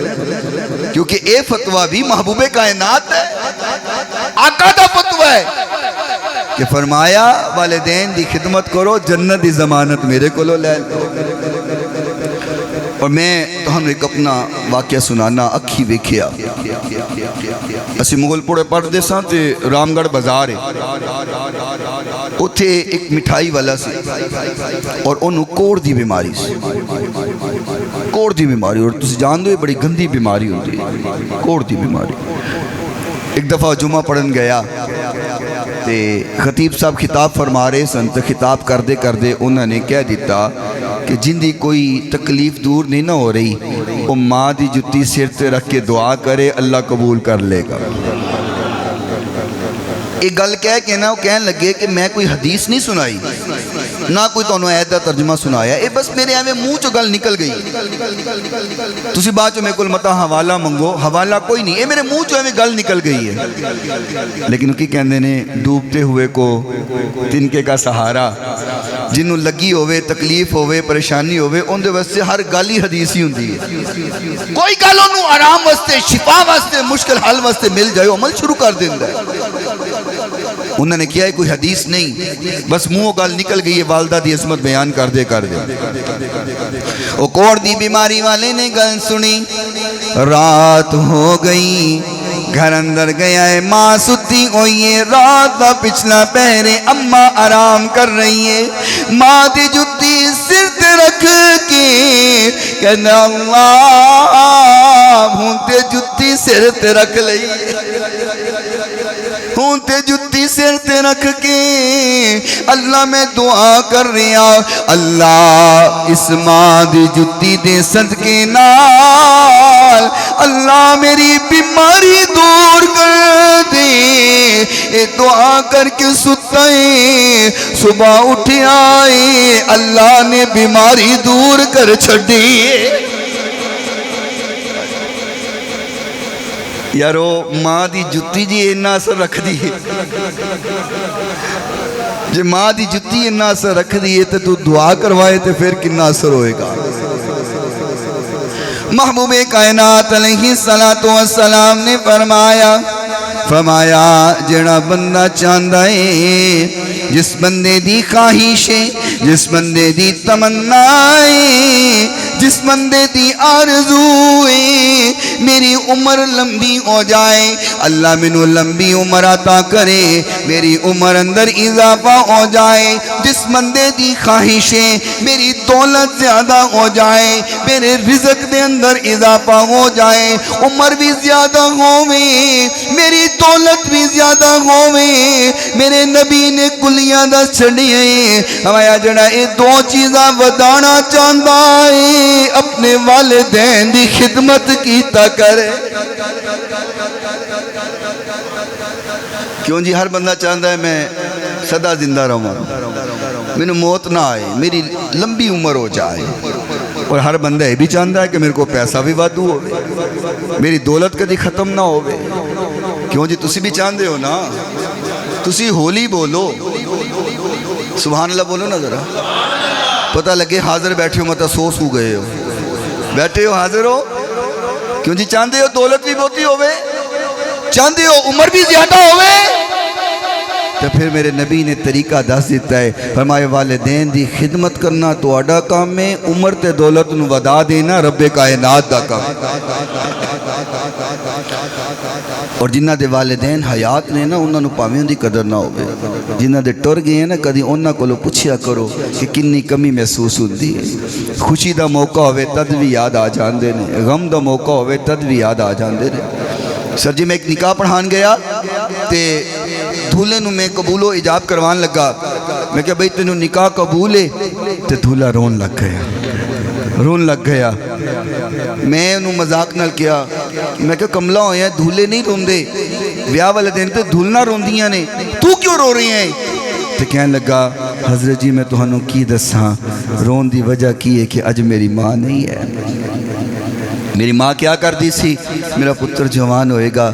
کیونکہ اے فتوہ بھی محبوب کائنات ہے، آقا دا فتوہ ہے کہ فرمایا والدین دی خدمت کرو، جنت دی ضمانت میرے کو لو لے لو۔ اور میں تو ہم ایک اپنا واقعہ سنانا اکھی ویکھیا۔ اسی مغل پوڑے پڑھ دے ساں تے رامگڑھ بازار ہے، اتھے ایک مٹھائی والا سی اور انہوں کوڑ دی بیماری سی، کوڑ دی بیماری، اور تسی جان دو یہ بڑی گندی بیماری ہوتی ہے کوڑ دی بیماری۔ ایک دفعہ جمعہ پڑھن گیا تے خطیب صاحب خطاب فرما رہے سن، تے خطاب کردے کردے انہوں نے کہہ دیتا کہ جن دی کوئی تکلیف دور نہیں نہ ہو رہی وہ ماں دی جتی سر تے رکھ کے دعا کرے، اللہ قبول کر لے گا۔ ایک گل کہہ کے نا وہ کہنے لگے کہ میں کوئی حدیث نہیں سنائی، نہ کوئی تو انہوں آیت دا ترجمہ سنایا، اے بس میرے آئے منہ چو گل نکل گئی۔ تسی بات چو میں کل مطا حوالہ منگو، حوالہ کوئی نہیں، اے میرے منہ چو ہمیں گل نکل گئی ہے۔ لیکن ان کی کہندے نے ڈوبتے ہوئے کو تنکے کا سہارا، جنہوں لگی ہوئے تکلیف ہوئے پریشانی ہوئے ان دے واسطے ہر گالی حدیثی ہوندی ہے، کوئی گل انہوں آرام واسطے شفا واسطے مشکل حل واسطے مل جائے عمل شروع کر دیندہ ہے۔ انہوں نے کیا ہے کوئی حدیث نہیں، بس منہ گل نکل گئی ہے، والدہ دی عظمت بیان کر دے کر دے۔ وہ کوڑ دی بیماری والے نے گل سنی، رات ہو گئی، گھر اندر گیا ہے، ماں ستی ہوئی ہے، رات دا پچھلا پہرے، اماں آرام کر رہی ہے، ماں دی جتی سر تے رکھ کے کہنا اللہ ہونتے جتی سر تے رکھ لئی، ہونتے جتی سر تے رکھ کے اللہ میں دعا کر رہا، اللہ اس ماں دی جتی دے صدقے نال اللہ میری بیماری دور کر دے۔ اے دعا کر کے ستا ہے، صبح اٹھے آئے، اللہ نے بیماری دور کر چھڑی۔ یارو ماں دی جتی جی اینا اثر رکھ دی جی ماں دی جتی اینا اثر رکھ دی تو دعا کروائے تو پھر کنا اثر ہوئے گا محبوب کائنات علیہ السلام نے فرمایا جڑا بندہ چاندہ ہے جس بندے دی خواہشیں جس بندے دی تمنائیں جس بندے دی آرزویں میری عمر لمبی ہو جائے اللہ منو لمبی عمر عطا کرے میری عمر اندر اضافہ ہو جائے جس بندے دی خواہشیں میری دولت زیادہ ہو جائے میرے رزق دے اندر اضافہ ہو جائے عمر بھی زیادہ ہوویں میری دولت بھی زیادہ ہوویں میرے نبی نے کلیاں دس چھڑیے ہمایا جڑا یہ دو چیزاں ودانا چاہتا ہے اپنے والدین دی خدمت کیتا کرے کیوں جی ہر بندہ چاہتا ہے میں سدا زندہ رہوں میں موت نہ آئے میری لمبی عمر ہو جائے اور ہر بندہ یہ بھی چاہتا ہے کہ میرے کو پیسہ بھی وادو ہوئے میری دولت کدی ختم نہ ہوئے کیوں جی تسی بھی چاہتے ہو نا تسی ہولی بولو سبحان اللہ بولو نا ذرا پتہ لگے حاضر بیٹھے ہو مطلب سو گئے ہو بیٹھے ہو حاضر ہو کیوں جی چاہتے ہو دولت بھی بہتی ہوئے چاہتے ہو عمر بھی زیادہ ہوئے تو پھر میرے نبی نے طریقہ دس دیتا ہے فرمائے والدین دی خدمت کرنا تو اڈا کام میں عمر تے دولت نو ودا دینا رب کائنات دا کام اور جنہ دے والدین حیات نے نا انہوں نے پاویں دی قدر نہ ہوئے جنہ دے ٹر گئے ہیں نا کدی انہوں کو لو پوچھیا کرو کہ کنی کمی محسوس ہوتی ہے خوشی دا موقع ہوئے تد بھی یاد آ جان دے نے غم دا موقع ہوئے تد بھی یاد آ جان دے نے سر جی میں ایک نکاح پڑھان گیا تے دھولے نو میں قبول و اجاب کروان لگا میں کہا بھئی تینوں نکاح قبول ہے تے دھولا رون لگ گیا میں انہوں مذاق نال کیا میں کہا کملہ ہویا ہے دھولے نہیں رون دے بیاہ والے دن تے دھولنا رون دیاں نے تو کیوں رو رہی ہیں تے کہنے لگا حضرت جی میں تو ہنوں کی دساں رون دی وجہ کی ہے کہ اج میری ماں نہیں ہے میری ماں کیا کر دی سی میرا پتر جوان ہوئے گا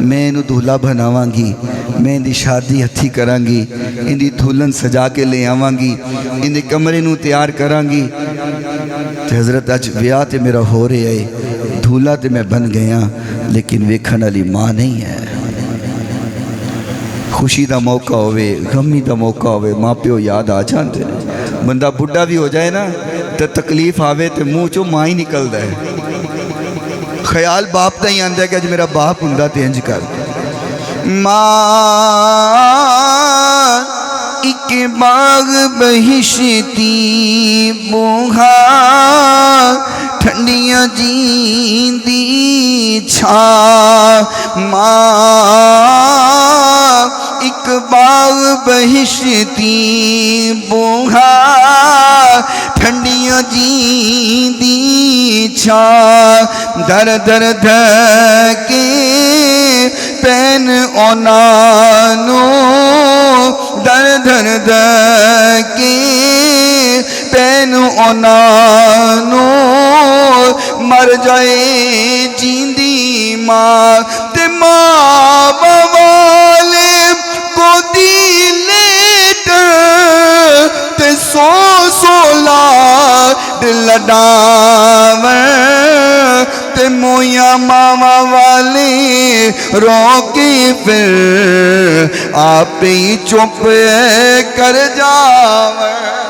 میں انہوں دھولا بناواں گی میں ان دی شادی ہتھی کران گی ان دی دھولن سجا کے لے آواں گی ان دی کمرے نو تیار کران گی تے حضرت اج بیاہ تے میرا ہو رہے ہے دھولا تے میں بن گیا لیکن ویکھن والی ماں نہیں ہے خوشی دا موقع ہوئے غمی دا موقع ہوئے ماں پیو یاد آ جانتے بندہ بڑھا بھی ہو جائے نا تے تکلیف آوے تے منہ چو ماں ہی نکل دے خیال باپ دا ہی آندہ ہے کہ اج میرا باپ ہندہ تے انج کر ماں ایک باغ بہشتی بوہا ٹھنڈیاں جیندی چھا ماں ایک باغ بہشتی بوہا ٹھنڈیاں جیندی چھا در در دھکے پین اونانو در در دھکے پین اونانو مر جائے جیندی ماں تے ماں بوالے کو دیلیٹ تے سولا لڈاور تے مویا ماما والے روکی پھر آپ ہی چپ کر جاور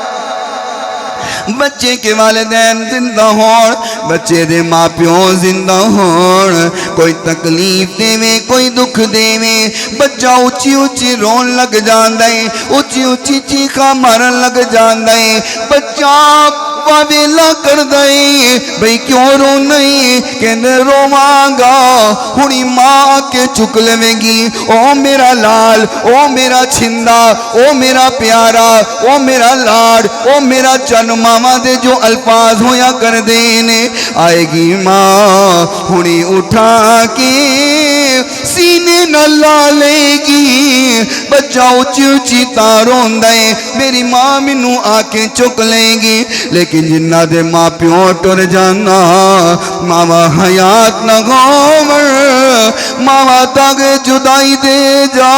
بچے کے والدین زندہ ہون بچے دے ماں پیوں زندہ ہون کوئی تکلیف دے میں کوئی دکھ دے میں بچہ اچھی اچھی رون لگ جان دائیں اچھی اچھی چیخا مارن لگ جان دائیں بچہ واویلا کر دائیں بھئی کیوں رو نہیں کہنے رو مانگا ہونی ماں کے چک لیں گی او میرا لال او میرا چھندا او میرا پیارا او میرا لاڈ او میرا چن ماما دے جو الفاظ ہویا کر دینے آئے گی ماں ہونی اٹھا کے سینے نہ لا لے گی بچہ اچھی اچھی تارون دے میری ماں منو آکے چک لے گی لیکن جنہ دے ماں پیوں ٹر جانا ماما حیات نہ گومر ماما تاگ جدائی دے جا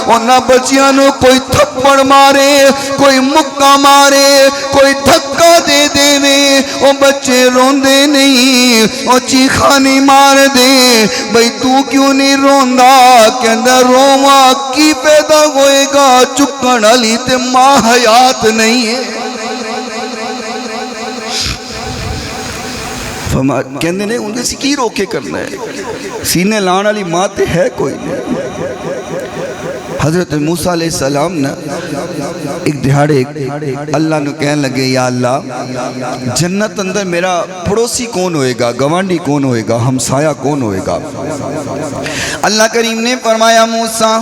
انہ بچیاں نو کوئی تھپڑ مارے کوئی مکہ مارے کوئی دھکا دے دے میں وہ بچے رون دے نہیں وہ چیخا نہیں مار دے بھئی تو کیوں نہیں روندہ کہ اندر روما کی پیدا ہوئے گا چکن علی تے ماں حیات نہیں ہے کہندے نے ان کے سی کی روکے کرنا ہے سینے لان علی ماں تے ہے کوئی نہیں حضرت موسیٰ علیہ السلام نا ایک دہاڑے اللہ نے کہنے لگے یا اللہ جنت اندر میرا پڑوسی کون ہوئے گا گوانڈی کون ہوئے گا ہمسایہ کون ہوئے گا اللہ کریم نے فرمایا موسیٰ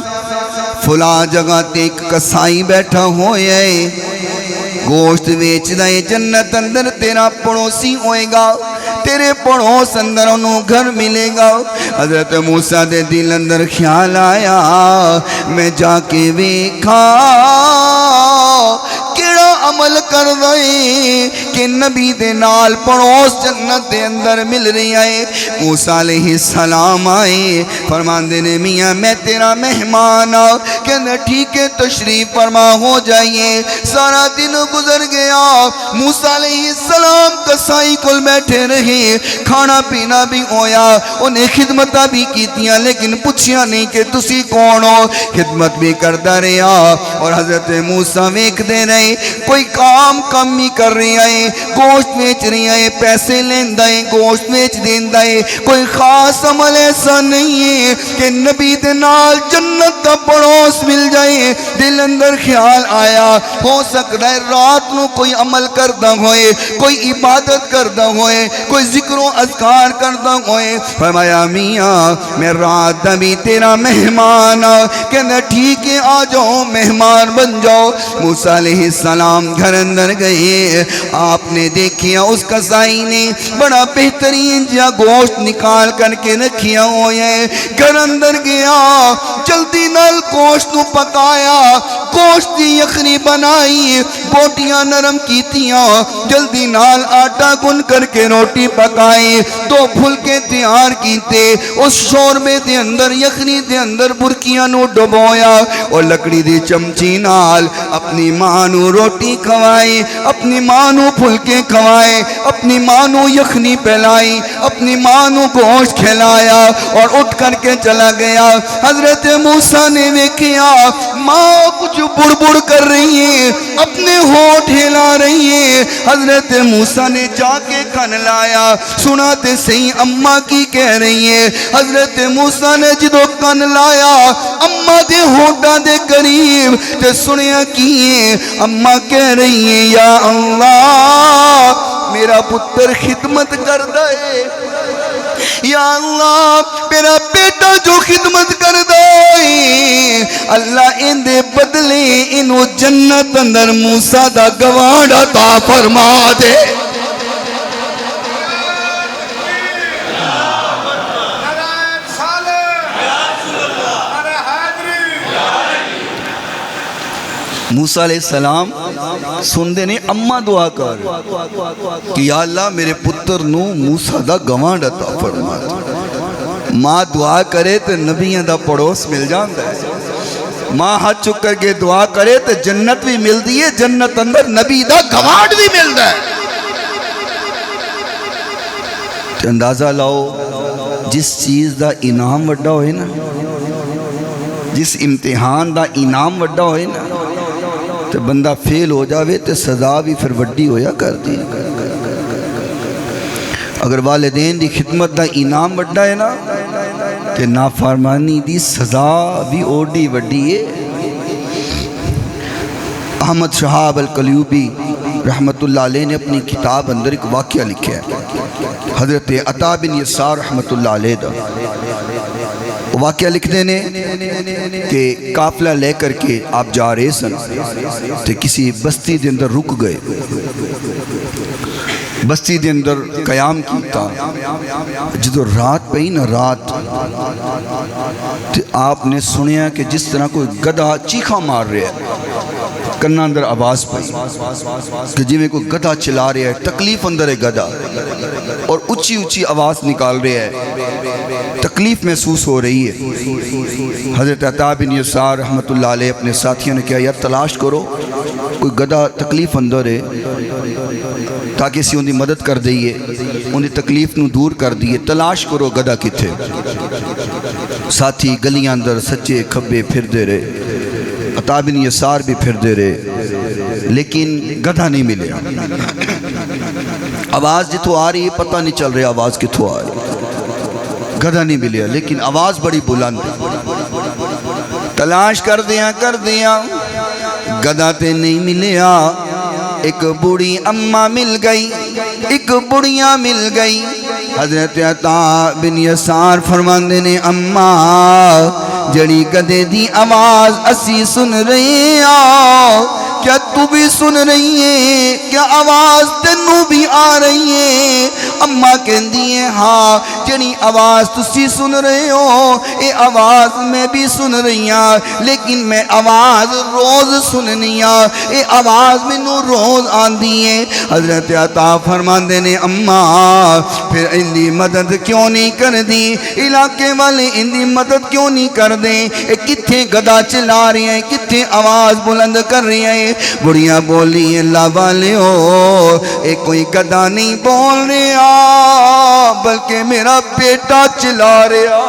فلاں جگہ تے ایک کسائی بیٹھا ہوئے گوشت بیچ دائے جنت اندر تیرا پڑوسی ہوئے گا تیرے پڑوس اندر انہوں گھر ملے گا حضرت موسیٰ دے دل اندر خیال آیا میں جا کے ویکھا کیڑا عمل کر دائے کہ نبی دے نال پڑوس جنت دے اندر مل رہی آئے موسیٰ علیہ السلام آئے فرمان دینے میاں میں تیرا مہمان کہنے ٹھیک ہے تشریف فرما ہو جائیے سارا دن گزر گیا موسیٰ علیہ السلام کسائی کل بیٹھے رہے کھانا پینا بھی ہویا انہیں خدمتہ بھی کیتیاں لیکن پوچھیا نہیں کہ تسی کون ہو خدمت بھی کرتا رہا اور حضرت موسیٰ ویکھ دے رہے کوئی کام کم ہی کر رہی آئے گوشت بیچ رہی آئے پیسے لیندہ ہے گوشت بیچ دیندہ ہے کوئی خاص عمل ایسا نہیں ہے کہ نبی دنال جنت کا پڑوس مل جائے دل اندر خیال آیا ہو سکتا ہے رات نو کوئی عمل کردہ ہوئے کوئی عبادت کردہ ہوئے کوئی ذکر و اذکار کردہ ہوئے فرمایا میاں میں رات بھی تیرا مہمان کہنا ٹھیک ہے آ جاؤ مہمان بن جاؤ موسیٰ علیہ السلام گھر اندر گئے آپ نے دیکھیا اس کسائی نے بڑا بہترین جا گوشت نکال کر کے رکھیا ہوئے گھر اندر گیا جلدی نال گوشت نو پکایا گوشت دی یخنی بنائی بوٹیاں نرم کیتیاں جلدی نال آٹا گن کر کے روٹی پکائی دو پھلکے تیار کیتے اس شوربے دے اندر یخنی دے اندر برکیاں نو ڈبویا اور لکڑی دی چمچی نال اپنی ماں نو روٹی کھوائی اپنی ماں نو پھلکے کھوائے اپنی ماں نو یخنی پہلائی اپنی ماں نو گوشت کھلایا اور اٹھ کر کے چلا گیا حضرت موسیٰ نے دیکھیا ماں کچھ بڑبڑ کر رہی ہے اپنے ہونٹ ہلا رہی ہے حضرت موسیٰ نے جا کے کن لایا سناتے صحیح اماں کی کہہ رہی ہے حضرت موسیٰ نے جدو کن لایا اماں دے ہونٹا دے قریب تے سنیا کیے اماں کہہ رہی ہے یا اللہ میرا پتر خدمت کر دائے یا اللہ میرا بیٹا جو خدمت کر دائے اللہ ان دے بدلے انہوں جنت اندر موسیٰ دا گوانڈ عطا فرما دے موسیٰ علیہ السلام سن دے نے اممہ دعا کر کہ یا اللہ میرے پتر نو موسیٰ دا گوانڈ عطا فرما ماں دعا کرے تو نبیوں دا پڑوس مل جاندہ ہے ماں ہاتھ چک کر کے دعا کرے تو جنت بھی مل دیئے جنت اندر نبی دا گوانڈ بھی مل دا ہے تو اندازہ لاؤ جس چیز دا انعام وڈا ہوئے نا جس امتحان دا انعام وڈا ہوئے نا تو بندہ فیل ہو جاوے تو سزا بھی پھر وڈی ہویا کر دی اگر والدین دی خدمت دا انعام وڈا ہے نا تو نافرمانی دی سزا بھی اوڈی وڈی ہے احمد شہاب القلیوبی رحمت اللہ علیہ نے اپنی کتاب اندر ایک واقعہ لکھا ہے حضرت عطا بن یسار رحمت اللہ علیہ دا واقعہ لکھنے نے کہ قافلہ لے کر کے آپ جا رہے سن تو کسی بستی دے اندر رک گئے بستی دے اندر قیام کیتا جدو رات پئی نا رات تے آپ نے سنیا کہ جس طرح کوئی گدھا چیخا مار رہا ہے کنہ اندر آواز پئی کہ جی میں کوئی گدھا چلا رہا ہے تکلیف اندر ہے گدھا اور اچھی اچھی آواز نکال رہا ہے تکلیف محسوس ہو رہی ہے حضرت عطا بن یسار رحمت اللہ علیہ اپنے ساتھیوں نے کہا یار تلاش کرو کوئی گدھا تکلیف اندر ہے تاکہ اسی اندھی مدد کر دئیے اندھی تکلیف نو دور کر دیئے تلاش کرو گدھا کتھے ساتھی گلیاں اندر سچے کھبے پھر دے رہے عطا بن یسار بھی پھر دے رہے لیکن گدھا نہیں ملے آواز جتو آ رہی ہے پتہ نہیں چل رہی آواز کتو آ رہی گدھا نہیں ملے لیکن آواز بڑی بلند تلاش کر دیا گدھا تے نہیں ملیا ایک بوڑھی اماں مل گئی ایک بڑیاں مل گئی حضرت عطا بن یسار فرماندے نے اماں جڑی گدھے دی آواز اسی سن رہے ہیں کیا تو بھی سن رہی ہے کیا آواز تینوں بھی آ رہی ہے اماں کہندی ہے ہاں جڑی آواز تسی سن رہے ہو اے آواز میں بھی سن رہی ہوں لیکن میں آواز روز سننی ہوں اے آواز مینوں روز آندی ہے حضرت عطا فرماندے نے اماں پھر اندی مدد کیوں نہیں کر دی علاقے والے اندی مدد کیوں نہیں کر دیں اے کتھے گدھا چلا رہی ہیں کتھے آواز بلند کر رہی ہیں بڑیاں بولی اللہ والے ہو اے کوئی گدھا نہیں بول رہا بلکہ میرا بیٹا چلا رہا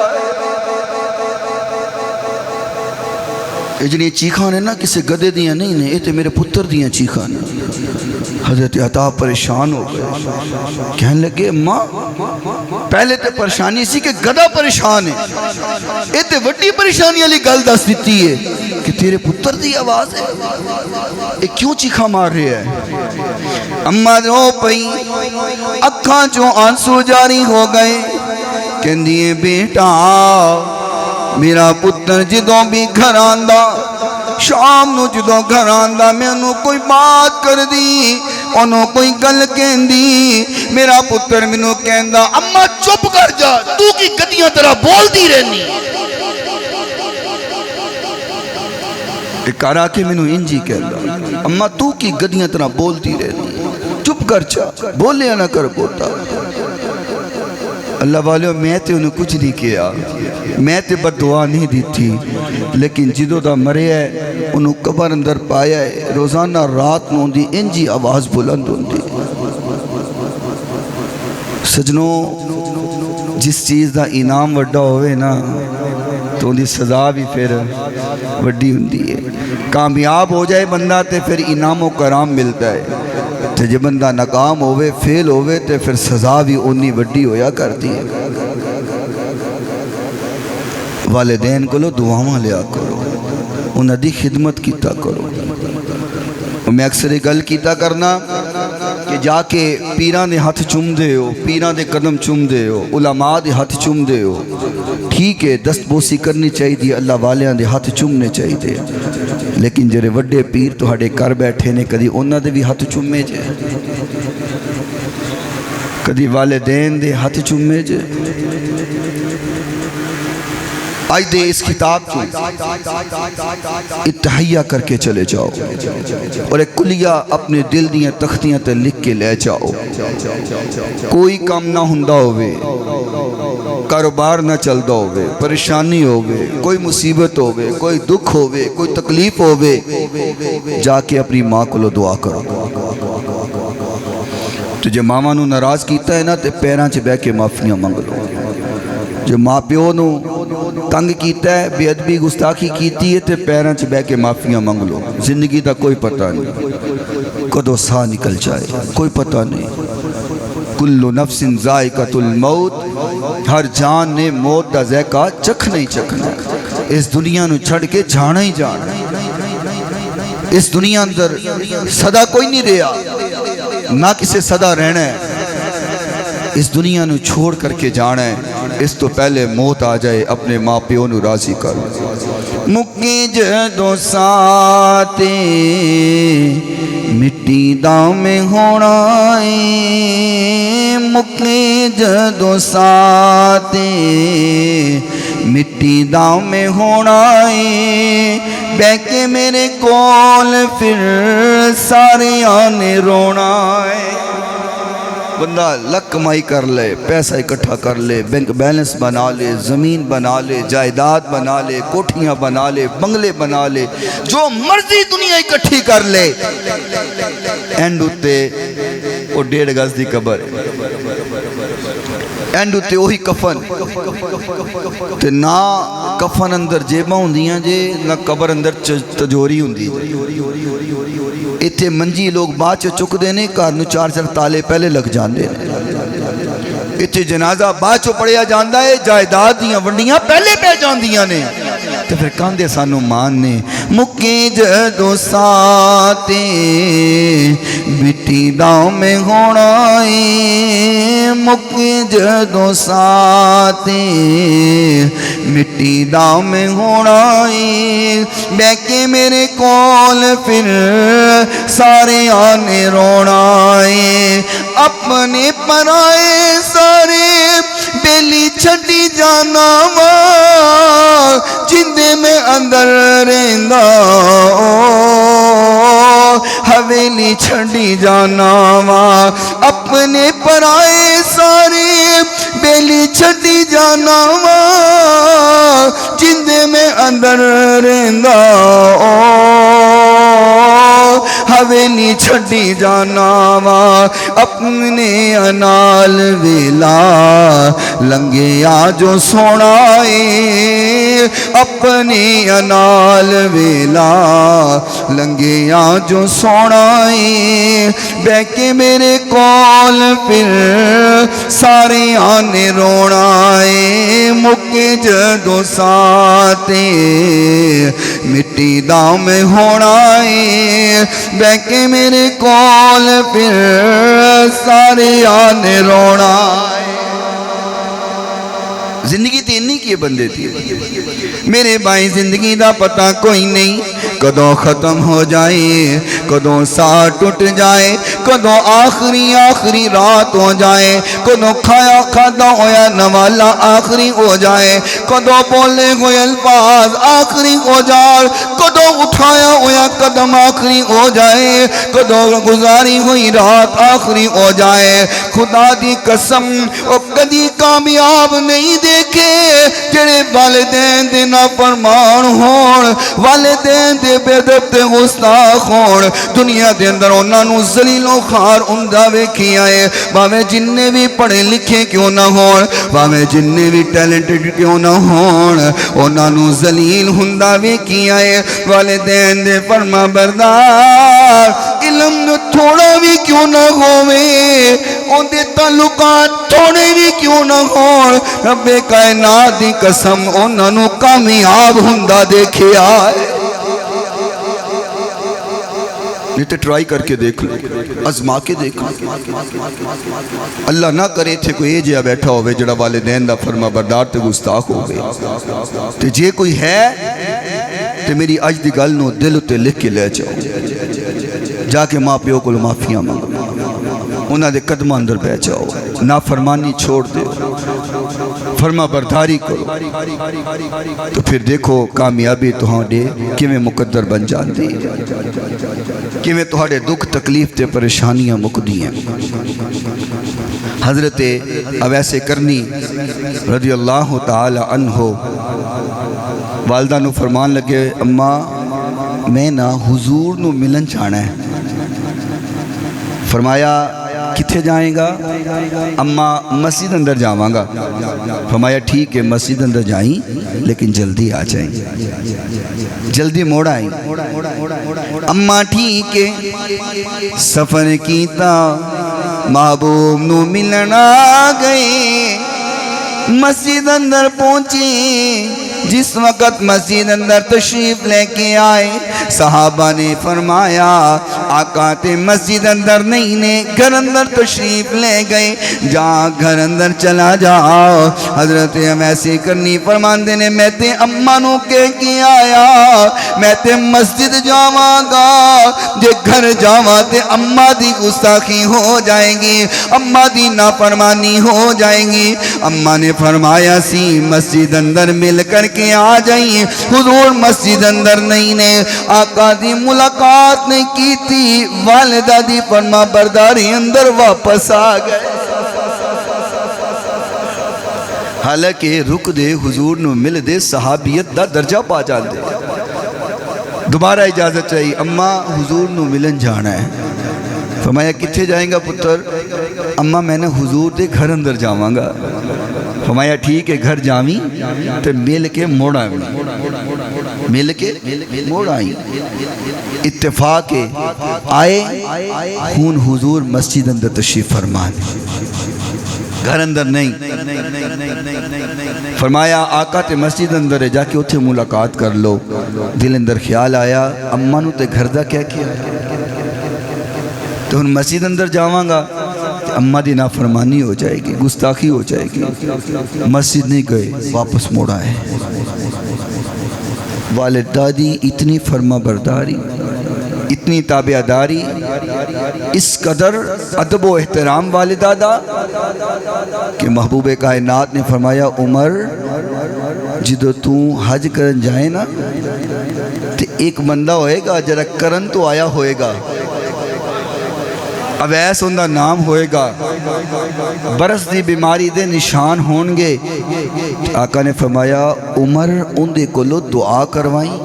اے جنہیں چیخاں نے نا کسے گدھے دیاں نہیں نے اے تے میرے پتر دیاں چیخاں نے حضرت عطا پریشان ہو گئے کہنے لگے ماں پہلے تے پریشانی سی کہ گدھا پریشان ہے اے تے وڈی پریشانی علی گل دس دیتی ہے کہ تیرے پتر دی آواز ہے اے کیوں چیخا مار رہے ہیں اماں رو پئی اکھاں جو آنسو جاری ہو گئے کہندی بیٹا میرا پتر جدوں بھی گھر آندا شام نو جدوں گھر آندا میں انہوں کوئی بات کر دی انہوں کوئی گل کہندی میرا پتر منوں کہندا اماں چپ کر جا تو کی گدیاں طرح بول دی رہنی ایک آرا کے منوں انجی کہندا اماں تو کی گدیاں طرح بول دی رہنی چپ کر جا بولے نہ کر بوتا اللہ والے میں تے انہوں کچھ نہیں کیا میں تے بد دعا نہیں دی تھی لیکن جدو دا مرے ہے انہوں قبر اندر پایا ہے روزانہ رات نوں دی انجی آواز بلند ہوندی سجنوں جس چیز دا انعام وڈا ہوئے نا تو ان دی سزا بھی پھر وڈی ہوندی ہے کامیاب ہو جائے بندہ تے پھر انعام و کرام ملتا ہے تے جب بندہ ناکام ہوئے فیل ہوئے تے پھر سزا بھی انی وڈی ہویا کرتی ہے والدین کو لو دعاواں لیا کرو انہاں دی خدمت کیتا کرو میں اکثر گل کیتا کرنا کہ جا کے پیران دے ہاتھ چوم دے ہو پیران دے قدم چوم دے ہو علماء دے ہاتھ چوم دے ہو ٹھیک ہے دست بوسی کرنی چاہی دی اللہ والیاں دے ہاتھ چومنے چاہی دے لیکن جرے وڈے پیر تو ہڑے کر بیٹھے نے کدی انہاں دے بھی ہاتھ چومے جے کدی والدین دے ہاتھ چومے جے آج دے اس کتاب کی اتحیہ کر کے چلے جاؤ اور ایک کلیہ اپنے دل دیاں تختیاں تے لکھ کے لے جاؤ کوئی کام نہ ہندہ ہوئے کاروبار نہ چلدہ ہوئے پریشانی ہوئے کوئی مصیبت ہوئے کوئی دکھ ہوئے کوئی تکلیف ہوئے جا کے اپنی ماں کو لو دعا کرو تو جو ماما نو ناراض کیتا ہے نا تے پیران چے بے کے معافیاں منگ لو جو ماں پیو نو تنگ کیتا ہے بے ادبی گستاخی کیتی ہے تے پیران چے بے کے معافیاں منگ لو زندگی دا کوئی پتہ نہیں کدو سا نکل جائے کوئی پتہ نہیں کل نفس ذائقۃ الموت ہر جان نے موت دا ذائقہ چکھنا ہی چکھنا اس دنیا نو چھڑ کے جانا ہی جانا اس دنیا اندر صدا کوئی نہیں رہا نہ کسے صدا رہنا ہے اس دنیا نو چھوڑ کر کے جانا ہے اس تو پہلے موت آ جائے اپنے ماں پیو نو راضی کر مکی جدو ساتے مٹی مٹی دا میں ہونا مکے جدو ساتے مٹی دا میں ہونا بہ کے میرے کول پھر سارے آنے رونا بندہ لک کمائی کر لے پیسہ اکٹھا کر لے بینک بیلنس بنا لے زمین بنا لے جائیداد بنا لے کوٹھیاں بنا لے بنگلے بنا لے جو مرضی دنیا اکٹھی کر لے اینڈ ہوتے وہ 1.5 گز دی قبر اینڈ ہوتے وہی کفن تے نہ کفن اندر جیباں ہوندیاں جے نہ قبر اندر تجوری ہوندی اتھے منجی لوگ بعد چک دینے کارنو 4 تالے پہلے لگ جان دینے اتھے جنازہ بعد پڑیا جاندہ ہے جائیداد دیاں ونڈیاں پہلے پہ جان دیاں نے تو پھر کاندے سانو ماننے مکے جدو ساتے مٹی داؤں میں ہونا مکے جدو ساتے مٹی داؤں میں ہونا بہ کے میرے کول پھر سارے آنے رونا اپنے پرائے سارے بیلی چھٹی جانا جندے میں اندر رہندا حویلی چھڑی جانا اپنے پرائے سارے بیلی چھڑی جانا جندے میں اندر رہندا حویلی چھڑی جانا اپنے انال ویلا لنگے آجو سوڑائے اپنے انال ویلا لنگے آجو سوڑائے بہ کے میرے کول پھر سارے آنے روڑائے مکے جدو ساتے مٹی داؤں میں ہوڑائے بہ کے میرے کول پھر سارے آنے روڑائے زندگی تینی کیے بندے تھی میرے بھائی زندگی دا پتہ کوئی نہیں کدوں ختم ہو جائے کدوں ساہ ٹوٹ جائے کدوں آخری رات ہو جائے کدوں کھایا کھادا ہویا نوالا آخری ہو جائے کدوں بولے ہوئے الفاظ آخری ہو جائے کدوں اٹھایا ہویا قدم آخری ہو جائے کدوں گزاری ہوئی رات آخری ہو جائے خدا دی قسم او کدی کامیاب نہیں دیکھے جڑے والدین دے نافرمان ہون والدین دے بے ادب تے گستاخ ہون دنیا دے اندر انہاں نوں ذلیل و خوار ہوندا ویکھیا ہے بھاویں جننے بھی پڑھے لکھے کیوں نہ ہون بھاویں جننے بھی ٹیلنٹڈ کیوں نہ ہون انہاں نوں ذلیل ہوندا ویکھیا ہے والدین دے فرما بردار علم تھوڑا بھی کیوں نہ ہووے اون دے تعلقات تھوڑے بھی کیوں نہ ہون رب کائنات دی قسم انہاں نوں کامیاب ہوندا دیکھیا ہے نہیں تو ٹرائی کر کے دیکھ لو ازما کے دیکھ لو اللہ نہ کرے تھے کوئی اے جیا بیٹھا ہوئے جڑا والدین دا فرما بردار تے گستاخ ہوئے تے جے کوئی ہے تے میری اج دی گل نو دل تے لکھ کے لے جاؤ جا کے ماں پیو کو معافیاں مانگو انہاں دے قدم اندر بہ جاؤ نافرمانی چھوڑ دے فرما برداری کرو تو پھر دیکھو کامیابی تہاڈے کیویں مقدر بن جاندی کیویں تہاڈے دکھ تکلیف تے پریشانیاں مکدی ہیں حضرت اویس کرنی رضی اللہ تعالی عنہ والدہ نو فرمان لگے اماں میں نا حضور نو ملن چاہنا ہے فرمایا کتھے جائیں گا اماں مسجد اندر جاواں گا فرمایا ٹھیک ہے مسجد اندر جائیں لیکن جلدی آ جائیں جلدی موڑ آئیں اماں ٹھیک ہے سفر کیتا محبوب نو ملنا گئے مسجد اندر پہنچے جس وقت مسجد اندر تشریف لے کے آئے صحابہ نے فرمایا آقا تے مسجد اندر نہیں نے گھر اندر تشریف لے گئے جہاں گھر اندر چلا جاؤ حضرت ایسے کرنی فرماندے نے میں تے اماں نو کہہ کے آیا میں تے مسجد جاواں گا جے گھر جاواں تے اماں دی گستاخی ہو جائے گی اماں دی نافرمانی ہو جائے گی اماں نے فرمایا سی مسجد اندر مل کر کے آ جائیں حضور مسجد اندر نہیں نے آقا دی ملاقات نے کی تھی والدہ دی فرما برداری اندر واپس آ گئے حالانکہ رک دے حضور نو مل دے صحابیت دا درجہ پا جان دے دوبارہ اجازت چاہیے اماں حضور نو ملن جانا ہے فرمایا کتھے جائیں گا پتر اماں میں نے حضور دے گھر اندر جاواں گا فرمایا ٹھیک ہے گھر جاویں تو مل کے موڑ آئیں مل کے موڑ آئیں اتفاق آئے خون حضور مسجد اندر تشریف فرمانے گھر اندر نہیں فرمایا آقا تے مسجد اندر ہے جا کے اتھے ملاقات کر لو دل اندر خیال آیا اماں نو تے گھر دا کیا کیا تو ہن مسجد اندر جاواں گا اماں دی نافرمانی ہو جائے گی گستاخی ہو جائے گی مسجد نہیں گئے واپس موڑ آئے والد دادی اتنی فرما برداری اتنی تابع داری اس قدر ادب و احترام والدہ دا کہ محبوب کائنات نے فرمایا عمر جدو تو حج کرن جائے نا تو ایک بندہ ہوئے گا جرا کرن تو آیا ہوئے گا اویس ان دا نام ہوئے گا برس دی بیماری دے نشان ہونگے آقا نے فرمایا عمر ان دے کلو دعا کروائیں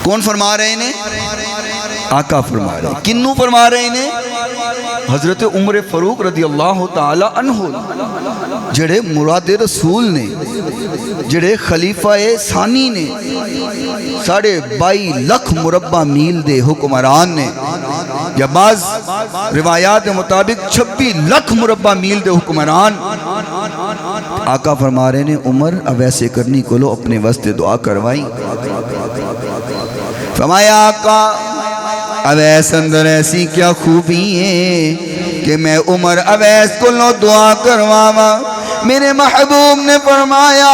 کون فرما رہے ہیں آقا فرما رہے ہیں کنوں فرما رہے ہیں حضرت عمر فاروق رضی اللہ تعالی عنہ جڑے مراد رسول نے جڑے خلیفہ ثانی نے 22.5 لاکھ مربع میل دے حکمران نے یا بعض روایات مطابق 26 لاکھ مربع میل دے حکمران آقا فرما رہے ہیں عمر اب ایسے کرنی کو لو اپنے واسطے دعا کروائیں فرمایا آقا اویس اندر ایسی کیا خوبی ہے کہ میں عمر اویس کو لو دعا کرواما میرے محبوب نے فرمایا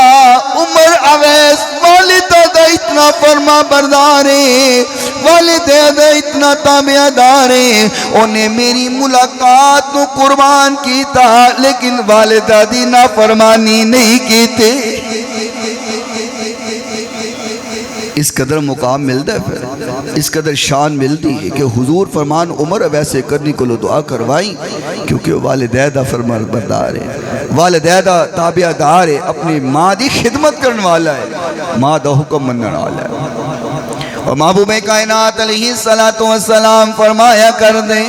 عمر اویس والدہ دا اتنا فرما بردارے والدہ دا اتنا تابع دارے انہیں میری ملاقات کو قربان کیتا لیکن والدہ دی نافرمانی نہیں کیتے اس قدر مقام ملتا ہے پھر اس قدر شان ملتی ہے کہ حضور فرمان عمر اب ایسے کرنی کو لو دعا کروائیں کیونکہ والدہ دا فرمان بردار ہے والدہ دا تابع دار ہے اپنی ماں دی خدمت کرنے والا ہے ماں دا حکم منن والا ہے اور محبوب کائنات علیہ السلام فرمایا کر دیں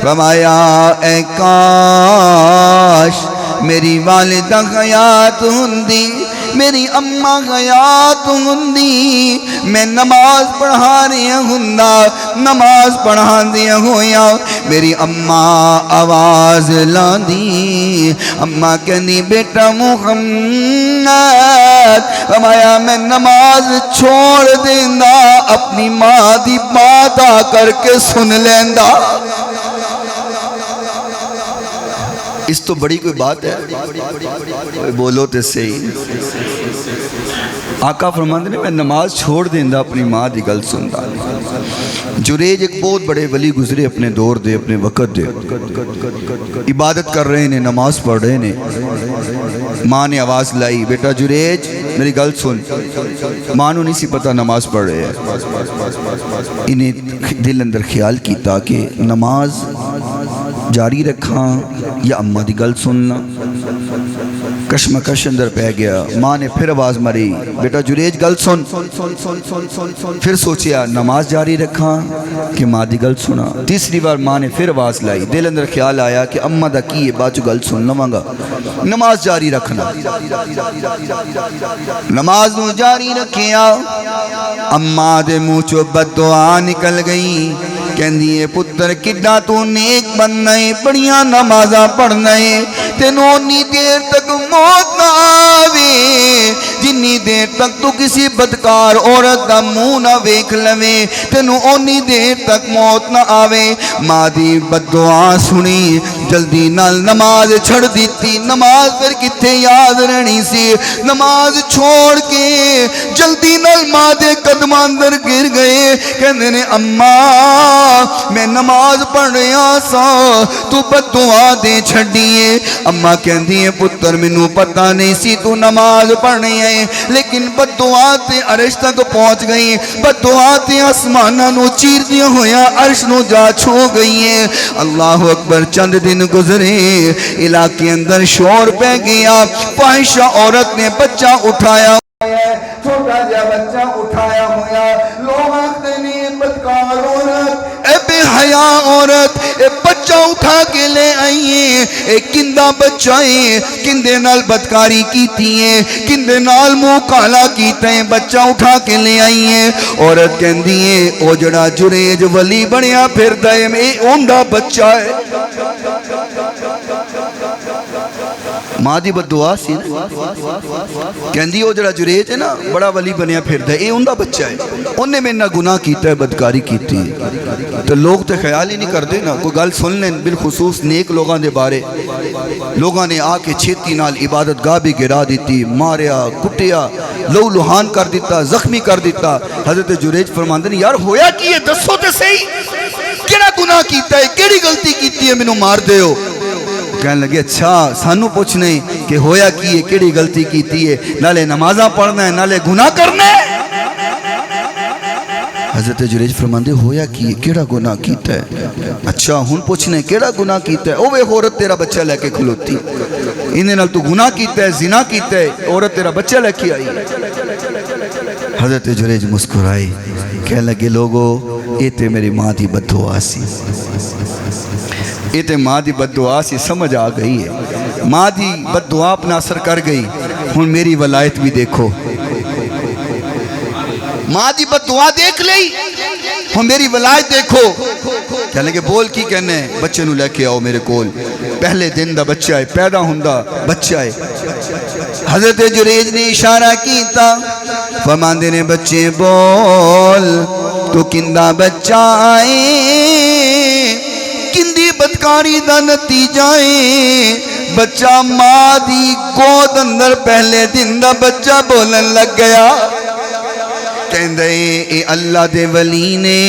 فرمایا اے کاش میری والدہ حیات ہندی میری اماں حیات ہندی میں نماز پڑھا رہی ہندا نماز پڑھا دیا ہویا میری اماں آواز لاندی اماں کہنی بیٹا محمد فرمایا میں نماز چھوڑ دیندا اپنی ماں دی بات آ کر کے سن لیندا اس تو بڑی کوئی بات ہے بولو تے صحیح آقا فرماندے نے میں نماز چھوڑ دیندا اپنی ماں دی گل سندا جریج ایک بہت بڑے ولی گزرے اپنے دور دے اپنے وقت دے عبادت کر رہے ہیں نماز پڑھ رہے ہیں ماں نے آواز لائی بیٹا جریج میری گل سن ماں نو نہیں سی پتہ نماز پڑھ رہے ہیں انہیں دل اندر خیال کیتا کہ نماز جاری رکھاں یا اماں دی گل سننا کشمکش اندر پہ گیا ماں نے پھر آواز ماری بیٹا جریج گل سن پھر سوچیا نماز جاری رکھاں کہ ماں دی گل سنا تیسری بار ماں نے پھر آواز لائی دل اندر خیال آیا کہ اماں دا کی بعد گل سن لواں گا نماز جاری رکھنا نماز نو جاری رکھیا اماں دے منہ چو بد دعا نکل گئی کہندی ہے پتر کڈا تو نیک بننا ہے بڑیاں نمازاں پڑھنا ہے تینوں اونی دیر تک موت نہ آوے جنی دیر تک تو کسی بدکار عورت دا منہ نہ ویکھ لوے تینوں اونی دیر تک موت نہ آوے ماں دی بددعا سنی جلدی نال نماز چھڑ دیتی نماز پھر کتھے یاد رہنی سی نماز چھوڑ کے جلدی نال ماں دے قدماں اندر گر گئے کہندے نے اماں میں نماز پڑھ رہا سا تو بددعا دے چھڑیے اماں کہندی ہے پتر مینوں پتہ نہیں سی تو نماز پڑھنی ہے لیکن بددعا تے عرش تک پہنچ گئی بددعا تے آسماناں نو چیر دیا ہویا عرش نو جا چھو گئی ہے اللہ اکبر چند دن گزرے علاقے اندر شور پہ گیا فاحشہ عورت نے بچہ اٹھایا چھوٹا جا بچہ اٹھایا ہویا لوگ آختے نے بدکار عورت اے بے حیا عورت اے بچہ اٹھا کے لے آئیے اے کندہ بچہ ہے کندے نال بدکاری کیتی ہے کندے نال منہ کالا کیتا ہے بچہ اٹھا کے لے آئیے عورت کہندی ہے او جڑا جریج ولی بنیا پھر دائم اے اوندا بچہ ہے ماں دی بددعا سی کہندی او جڑا جریج ہے نا بڑا ولی بنیا پھردا ہے اے اوندا بچہ ہے انہیں میں نہ گناہ کیتا ہے بدکاری کیتی ہے تو لوگ تے خیال ہی نہیں کردے نا کوئی گل سن لیں بالخصوص نیک لوگاں دے بارے لوگاں نے آ کے چھیتی نال عبادت گاہ بھی گرا دیتی ماریا کٹیا لو لوہان کر دیتا زخمی کر دیتا حضرت جریج فرماندے نے یار ہویا کی ہے دسو تے صحیح کیڑا گناہ کیتا ہے کیڑی غلطی کیتی ہے مینوں مار دیو کہنے لگے اچھا سانو پوچھنے کہ ہویا کی ہے کیڑی غلطی کیتی ہے نالے نمازاں پڑھنا ہے نالے گناہ کرنا ہے حضرت جریج فرماندے ہویا کی ہے کیڑا گناہ کیتا ہے اچھا ہن پوچھنے کیڑا گناہ کیتا ہے اوے عورت تیرا بچہ لے کے کھلوتی انہیں نال تو گناہ کیتا ہے زنا کیتا ہے عورت تیرا بچہ لے کے آئی حضرت جریج مسکرائی کہنے لگے لوگو یہ تے میری ماں دی بددعا سی یہ تے ماں دی بددعا سی سمجھ آ گئی ہے ماں دی بددعا اپنا اثر کر گئی ہن میری ولایت بھی دیکھو ماں دی بددعا دیکھ لئی ہن میری ولایت دیکھو کہنے لگے بول کی کہنے بچے نو لے کے آؤ میرے کول پہلے دن دا بچہ ہے پیدا ہوندا بچہ ہے حضرت جریج نے اشارہ کیتا فرماندے نے بچے بول تو کندہ بچہ آئے کندی بدکاری دا نتیجہ ہے بچہ ماں دی گود اندر پہلے دن دا بچہ بولن لگ گیا کہندے اے اللہ دے ولی نے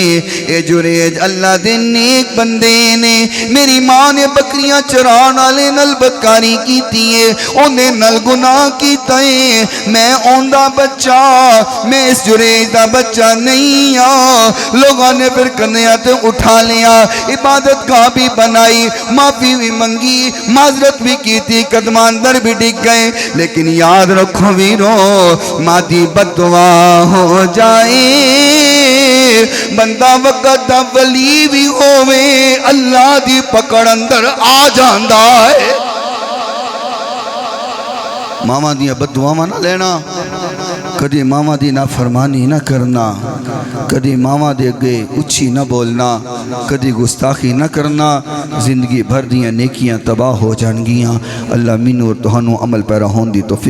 اے جریج اللہ دے نیک بندے نے میری ماں نے بکریاں چران والے نال بدکاری کیتی ہے اونے نال گناہ کیتا ہے میں اوندا بچہ میں اس جریج دا بچہ نہیں ہاں لوگوں نے پھر کنیا تے اٹھا لیا عبادت گاہ بھی بنائی معافی بھی منگی معذرت بھی کیتی قدماں اندر بھی ڈگ گئے لیکن یاد رکھو ویرو ماں دی بددعا ہو جائے بندہ وقت دا ولی بھی ہوئے اللہ دی پکڑ اندر آ جاندہ ہے ماما دیا بددعاواں نہ لینا کدی ماما دی نافرمانی نہ کرنا کدی ماما دے اگے اچھی نہ بولنا کدی گستاخی نہ کرنا زندگی بھر دیاں نیکیاں تباہ ہو جان گیاں اللہ مینوں اور تہانوں عمل پیرا ہون دی توفیق